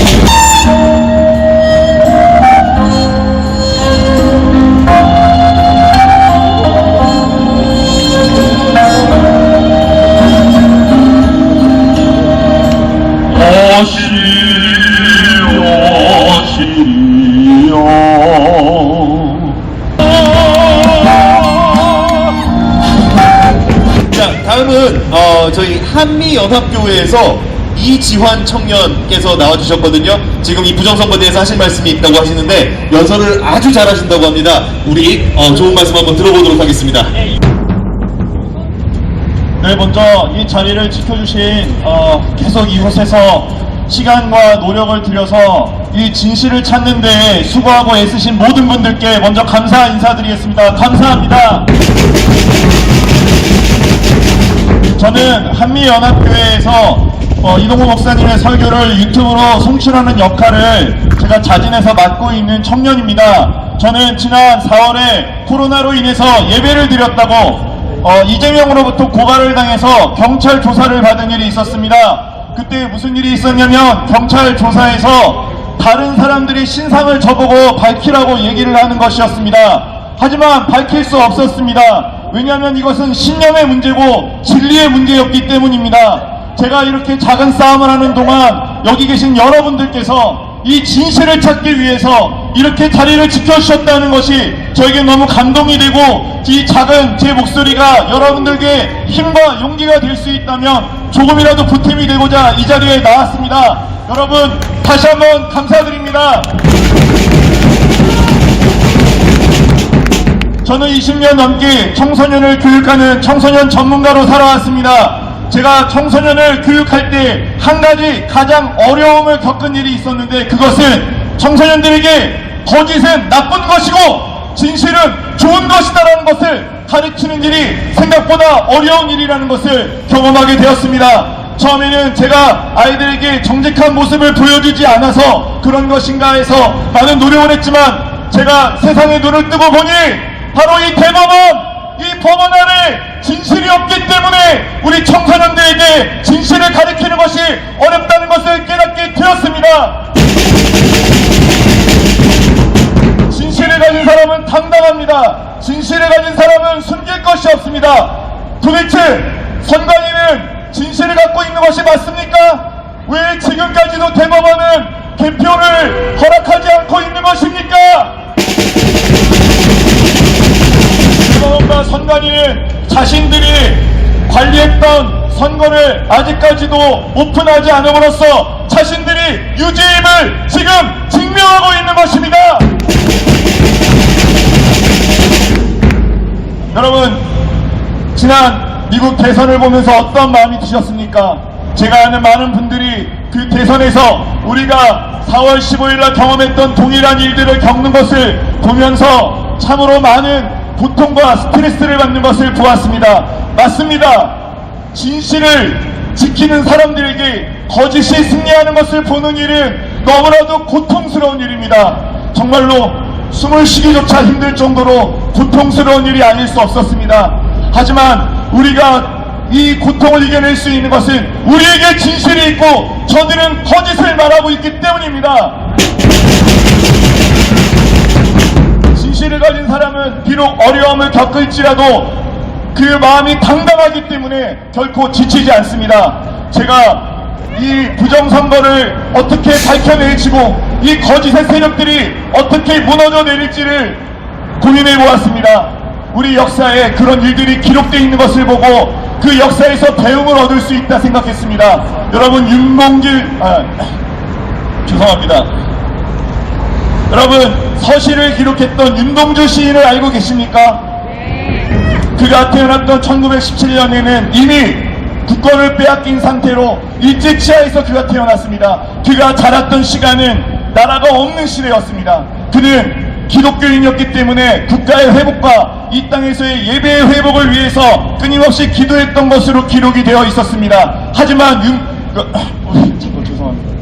자, 다음은 저희 한미연합교회에서 이지환 청년께서 나와주셨거든요. 지금 이 부정선거대에서 하실 말씀이 있다고 하시는데 연설을 아주 잘하신다고 합니다. 우리 좋은 말씀 한번 들어보도록 하겠습니다. 네, 먼저 이 자리를 지켜주신 계속 이곳에서 시간과 노력을 들여서 이 진실을 찾는 데 수고하고 애쓰신 모든 분들께 먼저 감사 인사드리겠습니다. 감사합니다. 저는 한미연합교회에서 이동호 목사님의 설교를 유튜브로 송출하는 역할을 제가 자진해서 맡고 있는 청년입니다. 저는 지난 4월에 코로나로 인해서 예배를 드렸다고 이재명으로부터 고발을 당해서 경찰 조사를 받은 일이 있었습니다. 그때 무슨 일이 있었냐면 경찰 조사에서 다른 사람들이 신상을 저보고 밝히라고 얘기를 하는 것이었습니다. 하지만 밝힐 수 없었습니다. 왜냐하면 이것은 신념의 문제고 진리의 문제였기 때문입니다. 제가 이렇게 작은 싸움을 하는 동안 여기 계신 여러분들께서 이 진실을 찾기 위해서 이렇게 자리를 지켜주셨다는 것이 저에게 너무 감동이 되고 이 작은 제 목소리가 여러분들께 힘과 용기가 될 수 있다면 조금이라도 보탬이 되고자 이 자리에 나왔습니다. 여러분 다시 한번 감사드립니다. 저는 20년 넘게 청소년을 교육하는 청소년 전문가로 살아왔습니다. 제가 청소년을 교육할 때 한 가지 가장 어려움을 겪은 일이 있었는데 그것은 청소년들에게 거짓은 나쁜 것이고 진실은 좋은 것이다라는 것을 가르치는 일이 생각보다 어려운 일이라는 것을 경험하게 되었습니다. 처음에는 제가 아이들에게 정직한 모습을 보여주지 않아서 그런 것인가 해서 많은 노력을 했지만 제가 세상의 눈을 뜨고 보니 바로 이 대법원, 이 법원 안에 진실이 없기 때문에 우리 청소년들에게 진실을 가르치는 것이 어렵다는 것을 깨닫게 되었습니다. 진실을 가진 사람은 당당합니다. 진실을 가진 사람은 숨길 것이 없습니다. 도대체 선관위는 진실을 갖고 있는 것이 맞습니까? 왜 지금까지도 대법원은 개표를 허락하지 않고 있는 것입니까? 대법원과 선관위는 자신들이 관리했던 선거를 아직까지도 오픈하지 않음으로써 자신들이 유죄임을 지금 증명하고 있는 것입니다. 여러분, 지난 미국 대선을 보면서 어떤 마음이 드셨습니까? 제가 아는 많은 분들이 그 대선에서 우리가 4월 15일날 경험했던 동일한 일들을 겪는 것을 보면서 참으로 많은 고통과 스트레스를 받는 것을 보았습니다. 맞습니다. 진실을 지키는 사람들에게 거짓이 승리하는 것을 보는 일은 너무나도 고통스러운 일입니다. 정말로 숨을 쉬기조차 힘들 정도로 고통스러운 일이 아닐 수 없었습니다. 하지만 우리가 이 고통을 이겨낼 수 있는 것은 우리에게 진실이 있고 저들은 거짓을 말하고 있기 때문입니다. 진실을 가진 사람은 비록 어려움을 겪을지라도 그 마음이 당당하기 때문에 결코 지치지 않습니다. 제가 이 부정선거를 어떻게 밝혀내지고 이 거짓의 세력들이 어떻게 무너져 내릴지를 고민해 보았습니다. 우리 역사에 그런 일들이 기록되어 있는 것을 보고 그 역사에서 배움을 얻을 수 있다 생각했습니다. 여러분 죄송합니다. 여러분 서시를 기록했던 윤동주 시인을 알고 계십니까? 그가 태어났던 1917년에는 이미 국권을 빼앗긴 상태로 일제치하에서 그가 태어났습니다. 그가 자랐던 시간은 나라가 없는 시대였습니다. 그는 기독교인이었기 때문에 국가의 회복과 이 땅에서의 예배의 회복을 위해서 끊임없이 기도했던 것으로 기록이 되어 있었습니다. 하지만 죄송합니다.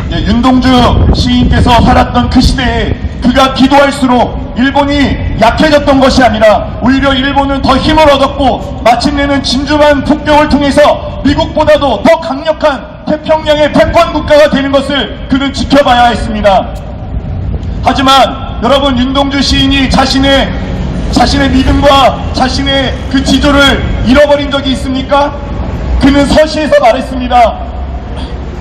네, 윤동주 시인께서 살았던 그 시대에 그가 기도할수록 일본이 약해졌던 것이 아니라 오히려 일본은 더 힘을 얻었고 마침내는 진주만 폭격을 통해서 미국보다도 더 강력한 태평양의 패권 국가가 되는 것을 그는 지켜봐야 했습니다. 하지만 여러분 윤동주 시인이 자신의 믿음과 자신의 그 지조를 잃어버린 적이 있습니까? 그는 서시에서 말했습니다.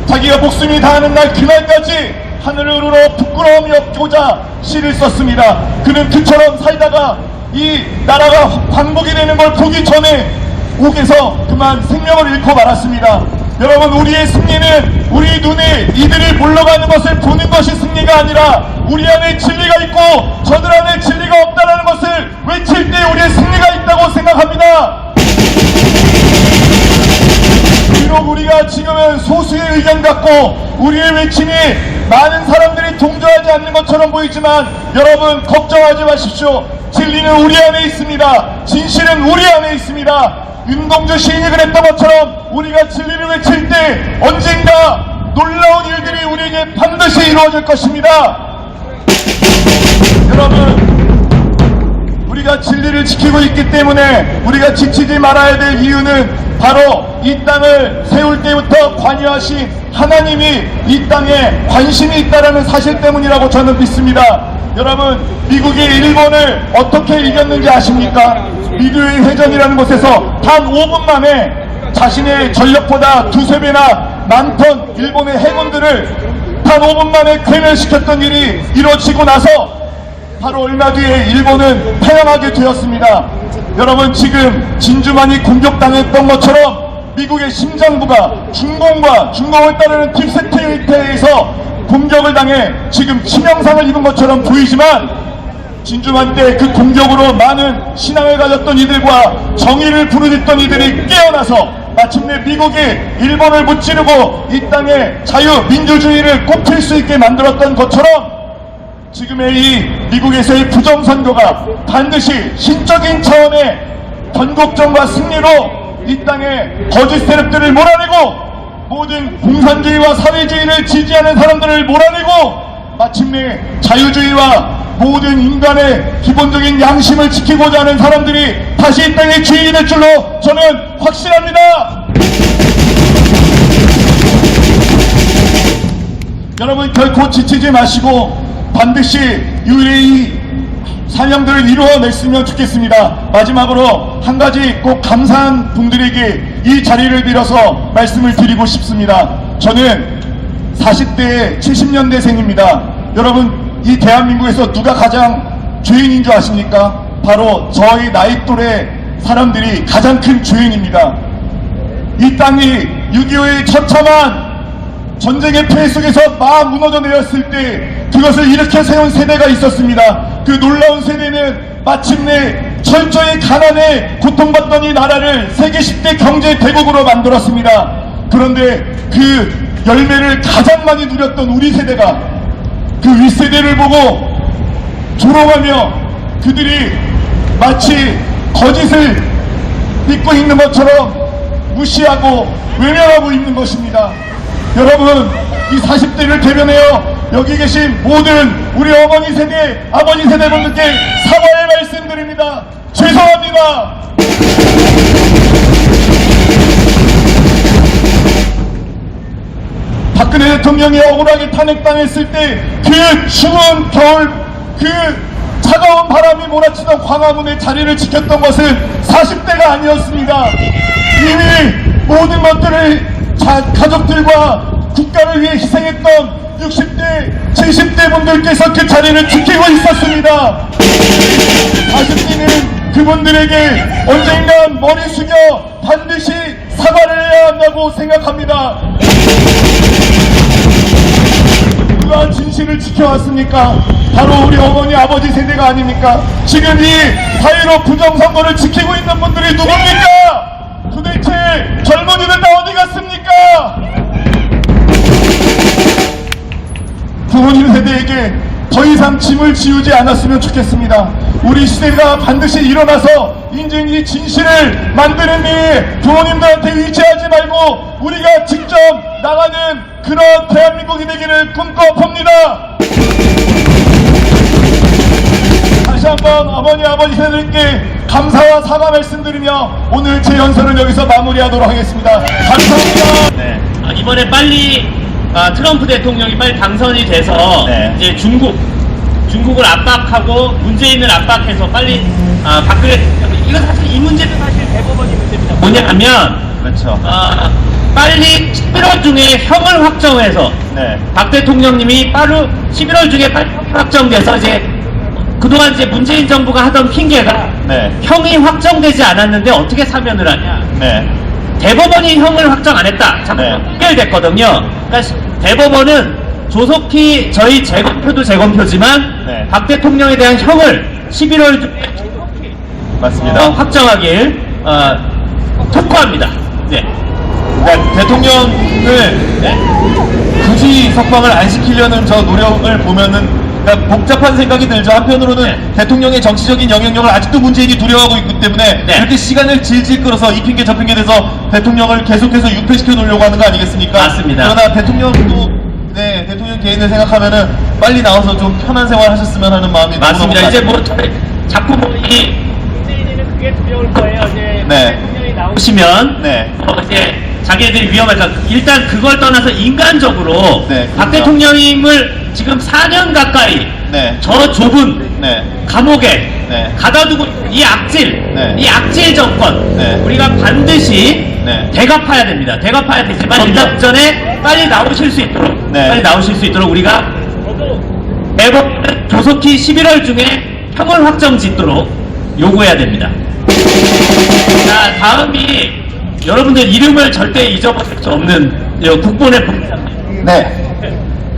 자기가 목숨이 다하는 날 그날까지 하늘을 우러 부끄러움이 없고자 시를 썼습니다. 그는 그처럼 살다가 이 나라가 광복이 되는 걸 보기 전에 옥에서 그만 생명을 잃고 말았습니다. 여러분 우리의 승리는 우리 눈에 이들이 물러가는 것을 보는 것이 승리가 아니라 우리 안에 진리가 있고 저들 안에 진리가 없다는 것을 외칠 때 우리의 승리가 있다고 생각합니다. 비록 우리가 지금은 소수의 의견 갖고 우리의 외침이 많은 사람들이 동조하지 않는 것처럼 보이지만 여러분 걱정하지 마십시오. 진리는 우리 안에 있습니다. 진실은 우리 안에 있습니다. 윤동주 시인이 그랬던 것처럼 우리가 진리를 외칠 때 언젠가 놀라운 일들이 우리에게 반드시 이루어질 것입니다. 여러분 우리가 진리를 지키고 있기 때문에 우리가 지치지 말아야 될 이유는 바로 이 땅을 세울 때부터 관여하신 하나님이 이 땅에 관심이 있다는 사실 때문이라고 저는 믿습니다. 여러분 미국이 일본을 어떻게 이겼는지 아십니까? 미드웨이 해전이라는 곳에서 단 5분 만에 자신의 전력보다 두세 배나 많던 일본의 해군들을 단 5분 만에 괴멸시켰던 일이 이루어지고 나서 바로 얼마 뒤에 일본은 패망하게 되었습니다. 여러분 지금 진주만이 공격당했던 것처럼 미국의 심장부가 중공을 따르는 딥스테이트에서 공격을 당해 지금 치명상을 입은 것처럼 보이지만 진주만 때 그 공격으로 많은 신앙을 가졌던 이들과 정의를 부르짖던 이들이 깨어나서 마침내 미국이 일본을 무찌르고 이 땅에 자유민주주의를 꽃필 수 있게 만들었던 것처럼 지금의 이 미국에서의 부정선거가 반드시 신적인 차원의 건국정과 승리로 이 땅의 거짓 세력들을 몰아내고 모든 공산주의와 사회주의를 지지하는 사람들을 몰아내고 마침내 자유주의와 모든 인간의 기본적인 양심을 지키고자 하는 사람들이 다시 이 땅의 주인이 될 줄로 저는 확신합니다. 여러분 결코 지치지 마시고 반드시 이 사명들을 이루어냈으면 좋겠습니다. 마지막으로 한 가지 꼭 감사한 분들에게 이 자리를 빌어서 말씀을 드리고 싶습니다. 저는 40대 70년대생입니다. 여러분 이 대한민국에서 누가 가장 죄인인 줄 아십니까? 바로 저희 나이 또래 사람들이 가장 큰 죄인입니다. 이 땅이 6.25의 처참한 전쟁의 폐해 속에서 막 무너져 내렸을 때 그것을 일으켜 세운 세대가 있었습니다. 그 놀라운 세대는 마침내 철저히 가난에 고통받던 이 나라를 세계 10대 경제 대국으로 만들었습니다. 그런데 그 열매를 가장 많이 누렸던 우리 세대가 그 윗세대를 보고 조롱하며 그들이 마치 거짓을 믿고 있는 것처럼 무시하고 외면하고 있는 것입니다. 여러분 이 40대를 대변하여 여기 계신 모든 우리 어머니 세대, 아버지 세대분들께 사과의 말씀드립니다. 죄송합니다. 박근혜 대통령이 억울하게 탄핵당했을 때 그 추운 겨울, 그 차가운 바람이 몰아치던 광화문의 자리를 지켰던 것은 40대가 아니었습니다. 이미 모든 것들을 가족들과 국가를 위해 희생했던 60대, 70대 분들께서 그 자리를 지키고 있었습니다. 40대는 그분들에게 언젠간 머리 숙여 반드시 사과를 해야 한다고 생각합니다. 누가 진실을 지켜왔습니까? 바로 우리 어머니 아버지 세대가 아닙니까? 지금 이 4.15 부정선거를 지키고 있는 분들이 누굽니까? 도대체 젊은이들 다 어디 갔습니까? 부모님 세대에게 더 이상 짐을 지우지 않았으면 좋겠습니다. 우리 시대가 반드시 일어나서 인증이 진실을 만드는 데 부모님들한테 의지하지 말고 우리가 직접 나가는 그런 대한민국이 되기를 꿈꿔봅니다. 다시 한번 어머니 아버지 세대들께 감사와 사과 말씀드리며 오늘 제 연설을 여기서 마무리하도록 하겠습니다. 감사합니다. 네. 이번에 빨리 트럼프 대통령이 빨리 당선이 돼서 네. 이제 중국을 압박하고 문재인을 압박해서 빨리 박근혜 이거 사실 이 문제도 사실 대법원이 문제입니다. 뭐냐면 그렇죠. 빨리 11월 중에 형을 확정해서 네. 박 대통령님이 11월 중에 빨리 형이 확정돼서 이제 그동안 이제 문재인 정부가 하던 핑계가 네. 형이 확정되지 않았는데 어떻게 사면을 하냐. 네. 대법원이 형을 확정 안 했다. 자꾸 네. 해결됐거든요. 그러니까 대법원은 조속히 저희 재검표도 재검표지만 네. 박 대통령에 대한 형을 11월 중에 맞습니다. 확정하길 촉구합니다. 네. 그러니까 대통령을 네. 굳이 석방을 안 시키려는 저 노력을 보면은 그러니까 복잡한 생각이 들죠. 한편으로는 네. 대통령의 정치적인 영향력을 아직도 문재인이 두려워하고 있기 때문에 네. 이렇게 시간을 질질 끌어서 이 핑계 저 핑계 대서 대통령을 계속해서 유폐시켜 놓으려고 하는 거 아니겠습니까? 맞습니다. 그러나 대통령도 네, 대통령 개인을 생각하면은 빨리 나와서 좀 편한 생활 하셨으면 하는 마음이 맞습니다. 너무너무 이제 뭐 많습니다. 자꾸 이 문재인에는 그게 두려울 거예요. 이제 네. 대통령이 나오시면 네. 이제 자기네들이 위험하다. 일단 그걸 떠나서 인간적으로 네, 박 그렇죠. 대통령님을 지금 4년 가까이 네. 저 좁은 네. 감옥에 네. 가둬두고 이 악질, 네. 이 악질 정권 네. 우리가 반드시 네. 대갚아야 됩니다. 대갚아야 되지만 일단 전에 빨리 나오실 수 있도록 네. 빨리 나오실 수 있도록 우리가 매번 조속히 11월 중에 형을 확정 짓도록 요구해야 됩니다. 자, 다음이 여러분들 이름을 절대 잊어버릴 수 없는 국본의 본부장님. 네.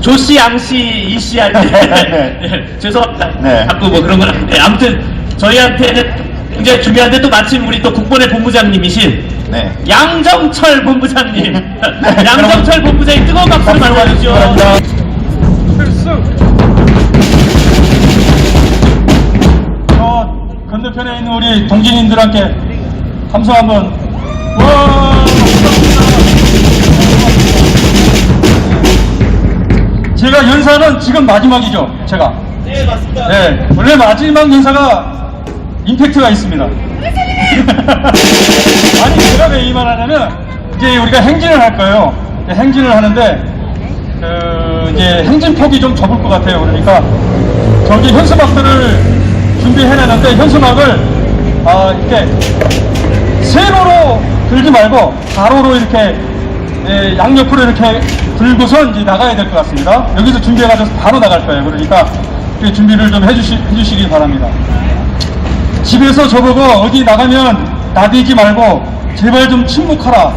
조씨, 양씨, 이씨 할 때. 네, 죄송합니다. 네. 자꾸 뭐 그런 걸 하는데. 아무튼 저희한테는 굉장히 중요한데 또 마침 우리 또 국본의 본부장님이신 네. 양정철 본부장님. 양정철 본부장님 뜨거운 박수를 말해주시죠. 건너편에 있는 우리 동지님들한테 감사 한번. 와! 제가 연사는 지금 마지막이죠, 제가. 네, 맞습니다. 네, 원래 마지막 연사가 임팩트가 있습니다. 아니, 제가 왜 이 말 하냐면, 이제 우리가 행진을 할 거예요. 행진을 하는데, 이제 행진폭이 좀 좁을 것 같아요. 그러니까, 저기 현수막들을 준비해내는데, 현수막을, 이렇게, 세로로 들지 말고, 가로로 이렇게, 양옆으로 이렇게 들고서 이제 나가야 될 것 같습니다. 여기서 준비해가지고 바로 나갈 거예요. 그러니까, 준비를 좀 해주시기 바랍니다. 집에서 저보고 어디 나가면 나대지 말고 제발 좀 침묵하라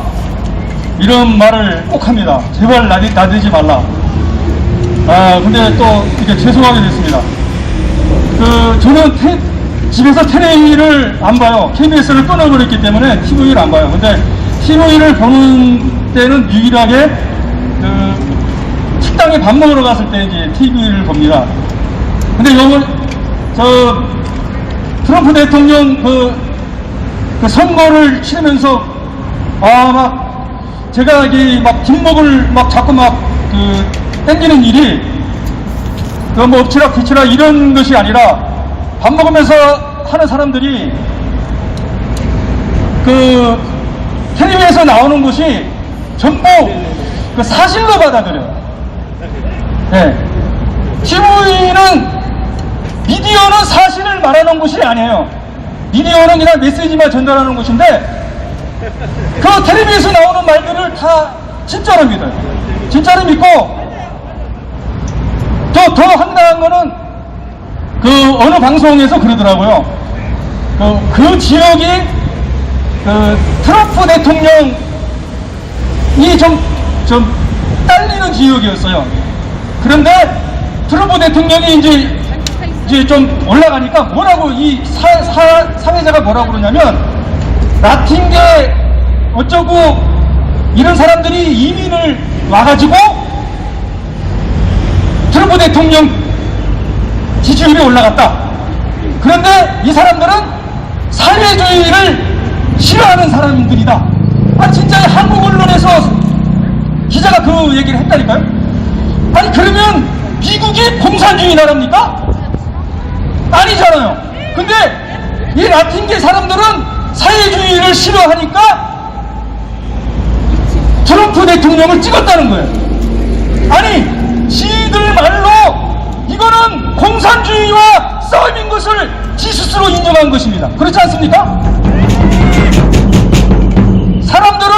이런 말을 꼭 합니다. 제발 나대지 말라. 근데 또 이렇게 죄송하게 됐습니다. 저는 집에서 텔레비를 안 봐요. KBS를 끊어버렸기 때문에 TV를 안 봐요. 근데 TV를 보는 때는 유일하게 식당에 밥 먹으러 갔을 때 이제 TV를 봅니다. 근데 트럼프 대통령 그 선거를 치르면서 제가 이게 막 뒷목을 자꾸 땡기는 일이 뭐 엎치락 뒤치락 이런 것이 아니라 밥 먹으면서 하는 사람들이 텔레비에서 나오는 것이 전부 그 사실로 받아들여요. 네. TV는, 미디어는 사실을 말하는 곳이 아니에요. 미디어는 그냥 메시지만 전달하는 곳인데, 그 텔레비에서 나오는 말들을 다 진짜로 믿어요. 진짜로 믿고, 더 황당한 거는, 그 어느 방송에서 그러더라고요. 그 지역이 트럼프 대통령이 좀 딸리는 지역이었어요. 그런데 트럼프 대통령이 이제 좀 올라가니까 뭐라고 이 사회자가 뭐라고 그러냐면, 라틴계 어쩌고 이런 사람들이 이민을 와가지고 트럼프 대통령 지지율이 올라갔다. 그런데 이 사람들은 사회주의를 싫어하는 사람들이다. 아, 진짜 한국 언론에서 기자가 그 얘기를 했다니까요. 아니, 그러면 미국이 공산주의 나라입니까? 아니잖아요. 근데 이 라틴계 사람들은 사회주의를 싫어하니까 트럼프 대통령을 찍었다는 거예요. 아니, 지들 말로 이거는 공산주의와 싸움인 것을 지 스스로 인정한 것입니다. 그렇지 않습니까? 사람들은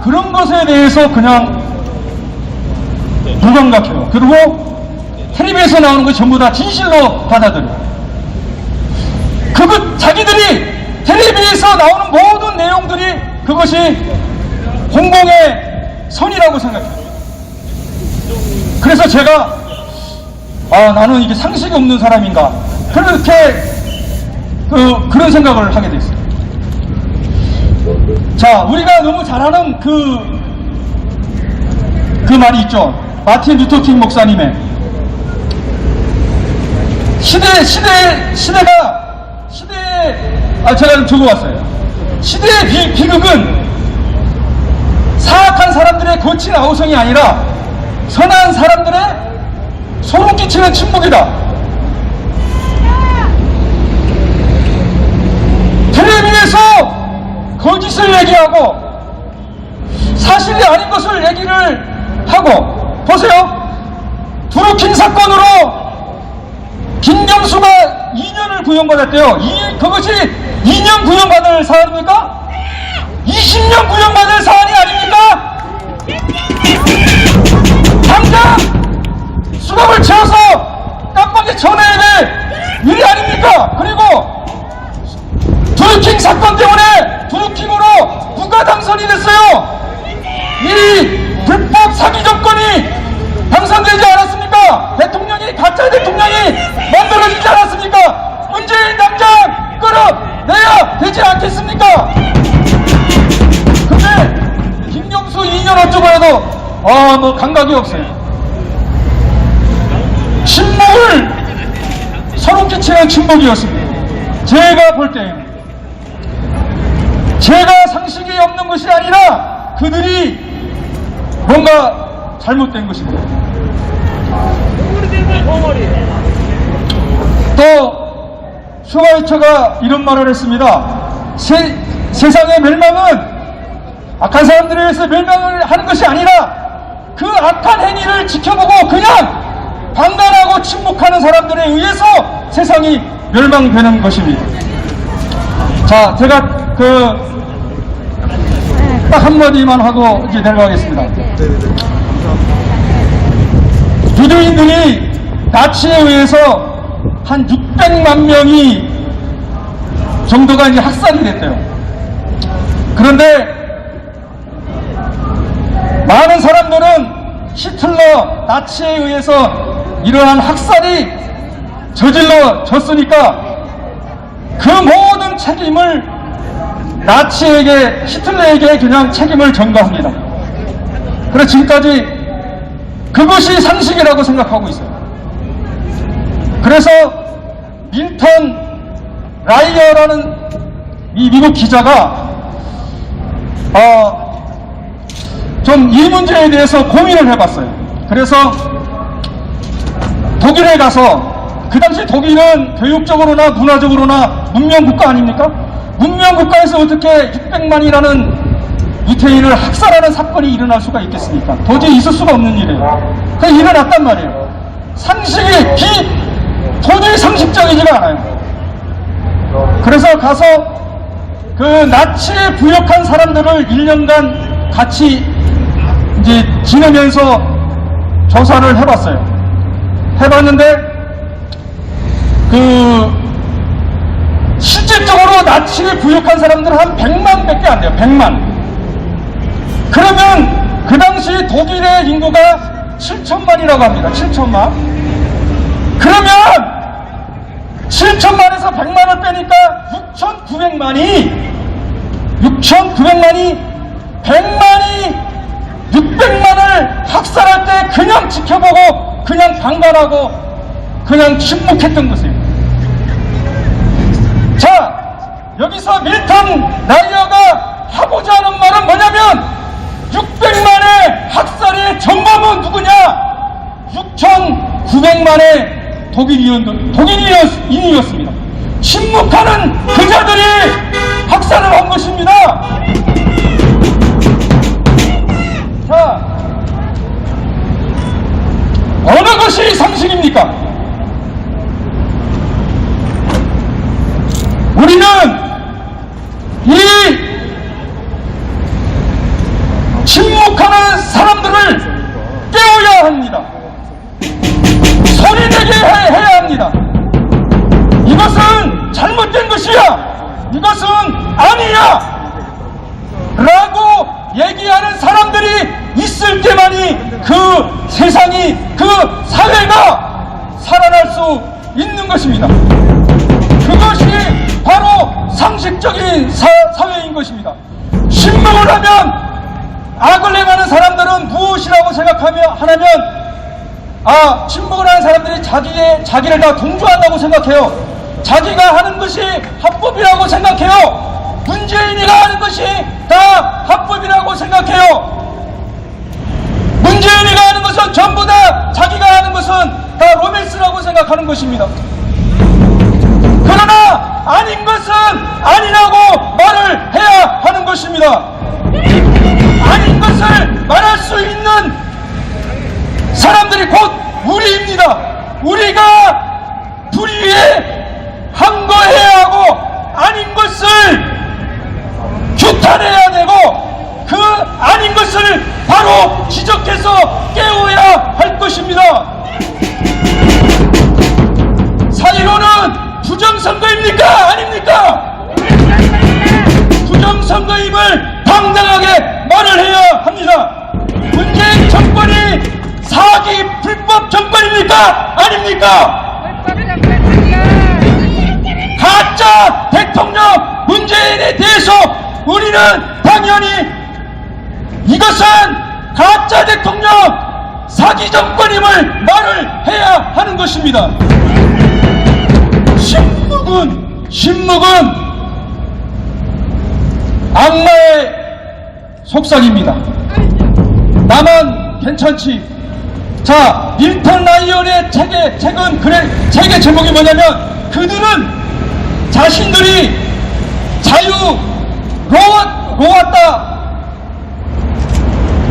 그런 것에 대해서 그냥 무감각해요. 그리고 텔레비에서 나오는 것 전부 다 진실로 받아들여요. 자기들이 텔레비에서 나오는 모든 내용들이 그것이 공공의 선이라고 생각해요. 그래서 제가 나는 이게 상식이 없는 사람인가, 그렇게 그런 생각을 하게 됐어요. 자, 우리가 너무 잘 아는 그 말이 있죠. 마틴 루터 킹 목사님의 제가 좀 적어왔어요. 시대의 비극은 사악한 사람들의 거친 아우성이 아니라 선한 사람들의 소름 끼치는 침묵이다. 텔레비에서 거짓을 얘기하고 사실이 아닌 것을 얘기를 하고, 보세요. 드루킹 사건으로 김경수가 2년을 구형받았대요. 그것이 2년 구형받을 사안입니까? 20년 구형받을 사안이 아닙니까? 당장 수갑을 채워서 깜빡이 쳐내야 될 일이 아닙니까? 그리고 드루킹 사건 때문에 드루킹으로 누가 당선이 됐어요? 이 불법 사기 정권이 당선되지 않았습니까? 대통령이, 가짜 대통령이 만들어지지 않았습니까? 문재인 당장 끌어내야 되지 않겠습니까? 근데 김경수 2년 어쩌고 해도 뭐 감각이 없어요. 침묵을 서로 끼치는 침묵이었습니다. 제가 볼 때에는 제가 상식이 없는 것이 아니라 그들이 뭔가 잘못된 것입니다. 또 슈바이처가 이런 말을 했습니다. 세상의 멸망은 악한 사람들에 의해서 멸망을 하는 것이 아니라 그 악한 행위를 지켜보고 그냥 방관하고 침묵하는 사람들에 의해서 세상이 멸망되는 것입니다. 자, 제가 딱 한마디만 하고 이제 내려가겠습니다. 유대인들이 나치에 의해서 한 600만 명이 정도가 이제 학살이 됐대요. 그런데 많은 사람들은 히틀러, 나치에 의해서 이러한 학살이 저질러졌으니까 그 모든 책임을 나치에게, 히틀러에게 그냥 책임을 전가합니다. 그래서 지금까지 그것이 상식이라고 생각하고 있어요. 그래서 밀턴 라이어라는 이 미국 기자가 좀 이 문제에 대해서 고민을 해봤어요. 그래서 독일에 가서, 그 당시 독일은 교육적으로나 문화적으로나 문명국가 아닙니까? 문명국가에서 어떻게 600만이라는 유태인을 학살하는 사건이 일어날 수가 있겠습니까? 도저히 있을 수가 없는 일이에요. 그게 일어났단 말이에요. 도저히 상식적이지가 않아요. 그래서 가서 그 나치에 부역한 사람들을 1년간 같이 이제 지내면서 조사를 해봤어요. 해봤는데 실질적으로 나치에 부역한 사람들은 한 100만 밖에 안 돼요. 100만. 그러면 그 당시 독일의 인구가 7천만이라고 합니다. 7천만. 그러면 7천만에서 100만을 빼니까 6,900만이 100만이 600만을 학살할 때 그냥 지켜보고 그냥 방관하고 그냥 침묵했던 것이에요. 자, 여기서 밀턴 라이어가 하고자 하는 말은 뭐냐면 600만의 학살의 전범은 누구냐? 6,900만의 독일인이었습니다. 침묵하는 그자들이 학살을 한 것입니다. 자, 어느 것이 상식입니까? 우리는 이 침묵하는 사람들을 깨워야 합니다. 소리내게 해야 합니다. 이것은 잘못된 것이야. 이것은 아니야. 라고 얘기하는 사람들이 있을 때만이 그 세상이, 그 사회가 살아날 수 있는 것입니다. 그것이 바로 상식적인 사회인 것입니다. 침묵을 하면 악을 행하는 사람들은 무엇이라고 하냐면 침묵을 하는 사람들이 자기를 다 동조한다고 생각해요. 자기가 하는 것이 합법이라고 생각해요. 문재인이가 하는 것이 다 합법이라고 생각해요. 문재인이가 하는 것은 전부 다 자기가 하는 것은 다 로맨스라고 생각하는 것입니다. 그러나 아닌 것은 아니라고 말을 해야 하는 것입니다. 아닌 것을 말할 수 있는 사람들이 곧 우리입니다. 우리가 불의에 항거해야 하고 아닌 것을 규탄해야 되고 그 아닌 것을 바로 지적해서 깨워야 할 것입니다. 사이로는 부정선거입니까? 아닙니까? 부정선거임을 당당하게 말을 해야 합니다. 문재인 정권이 사기 불법 정권입니까? 아닙니까? 가짜 대통령 문재인에 대해서 우리는 당연히 이것은 가짜 대통령 사기 정권임을 말을 해야 하는 것입니다. 신묵은 악마의 속삭입니다. 나만 괜찮지. 자, 밀턴 라이언의 책은 책의 제목이 뭐냐면 그들은 자신들이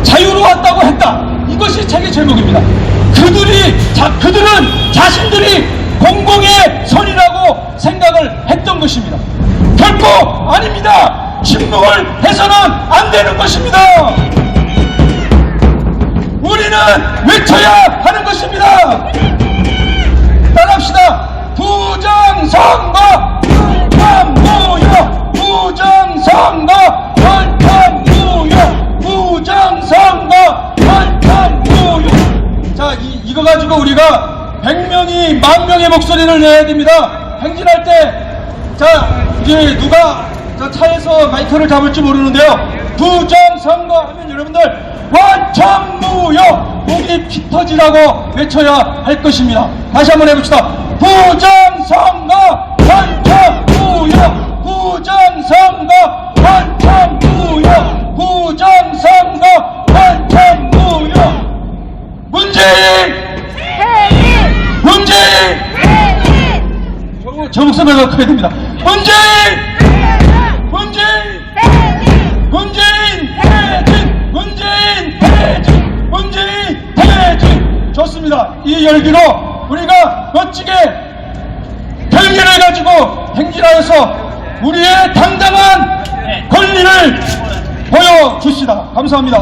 자유로웠다고 했다. 이것이 책의 제목입니다. 그들은 자신들이 공공의 선이라고 생각을 했던 것입니다. 결코 아닙니다. 침묵을 해서는 안 되는 것입니다. 우리는 외쳐야 하는 것입니다. 따라합시다. 부정선거 결탄무효. 부정선거 결탄무효. 부정선거 결탄무효. 자, 이거 가지고 우리가 100명이 10,000명의 목소리를 내야 됩니다. 행진할 때. 자, 이제 누가 차에서 마이크를 잡을지 모르는데요. 부정선거 하면 여러분들 완천무효 목이 피 터지라고 외쳐야 할 것입니다. 다시 한번 해봅시다. 부정선거 완천무효. 부정선거 완천무효. 부정선거 완천무효. 문재인 저 목소리가 커야 됩니다. 문재인 좋습니다. 이 열기로 우리가 멋지게 결기를 가지고 행진하여서 우리의 당당한 권리를 보여줍시다. 감사합니다.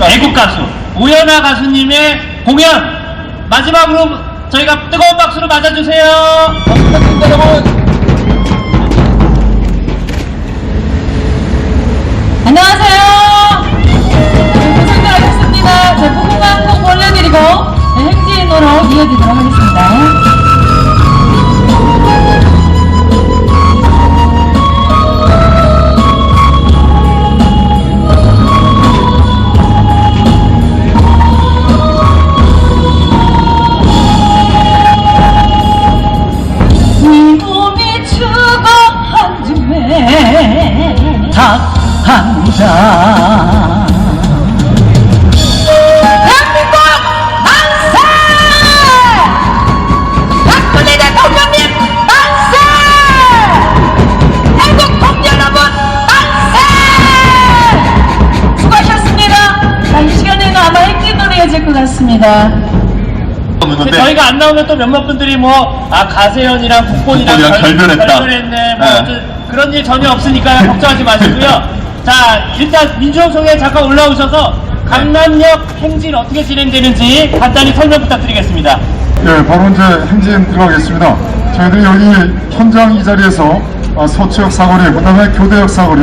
애국 가수 오연아 가수님의 공연 마지막으로 저희가 뜨거운 박수로 맞아주세요. 부탁드립니다, 여러분. 안녕하세요. 고생하셨습니다. 제 부부가 꼭 올려드리고 행진으로 이어지도록 하겠습니다. 이놈이 죽어 한줌에 닭한자 대한민국 만세! 박근혜 대통령님 만세! 한국 동지 여러분 만세! 수고하셨습니다. 자, 이 시간에는 아마 행진으로 이어질 것 같습니다. 근데 저희가 안 나오면 또 몇몇 분들이 가세현이랑 국본이랑 결별했다. 결별했네. 네. 그런 일 전혀 없으니까 걱정하지 마시고요. 자, 일단 민주노총에 잠깐 올라오셔서 강남역 행진 어떻게 진행되는지 간단히 설명 부탁드리겠습니다. 예, 바로 이제 행진 들어가겠습니다. 저희들이 여기 현장 이 자리에서 서초역 사거리, 그 다음에 교대역 사거리,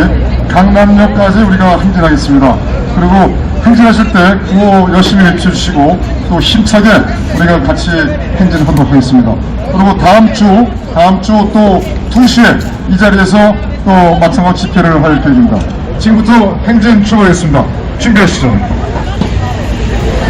강남역까지 우리가 행진하겠습니다. 그리고 행진하실 때 구호 열심히 외쳐주시고 또 힘차게 우리가 같이 행진하도록 하겠습니다. 그리고 다음 주 또 2시에 이 자리에서 또 마찬가지 집회를 할 계획입니다. 지금부터 행진 출발하겠습니다. 준비하시죠.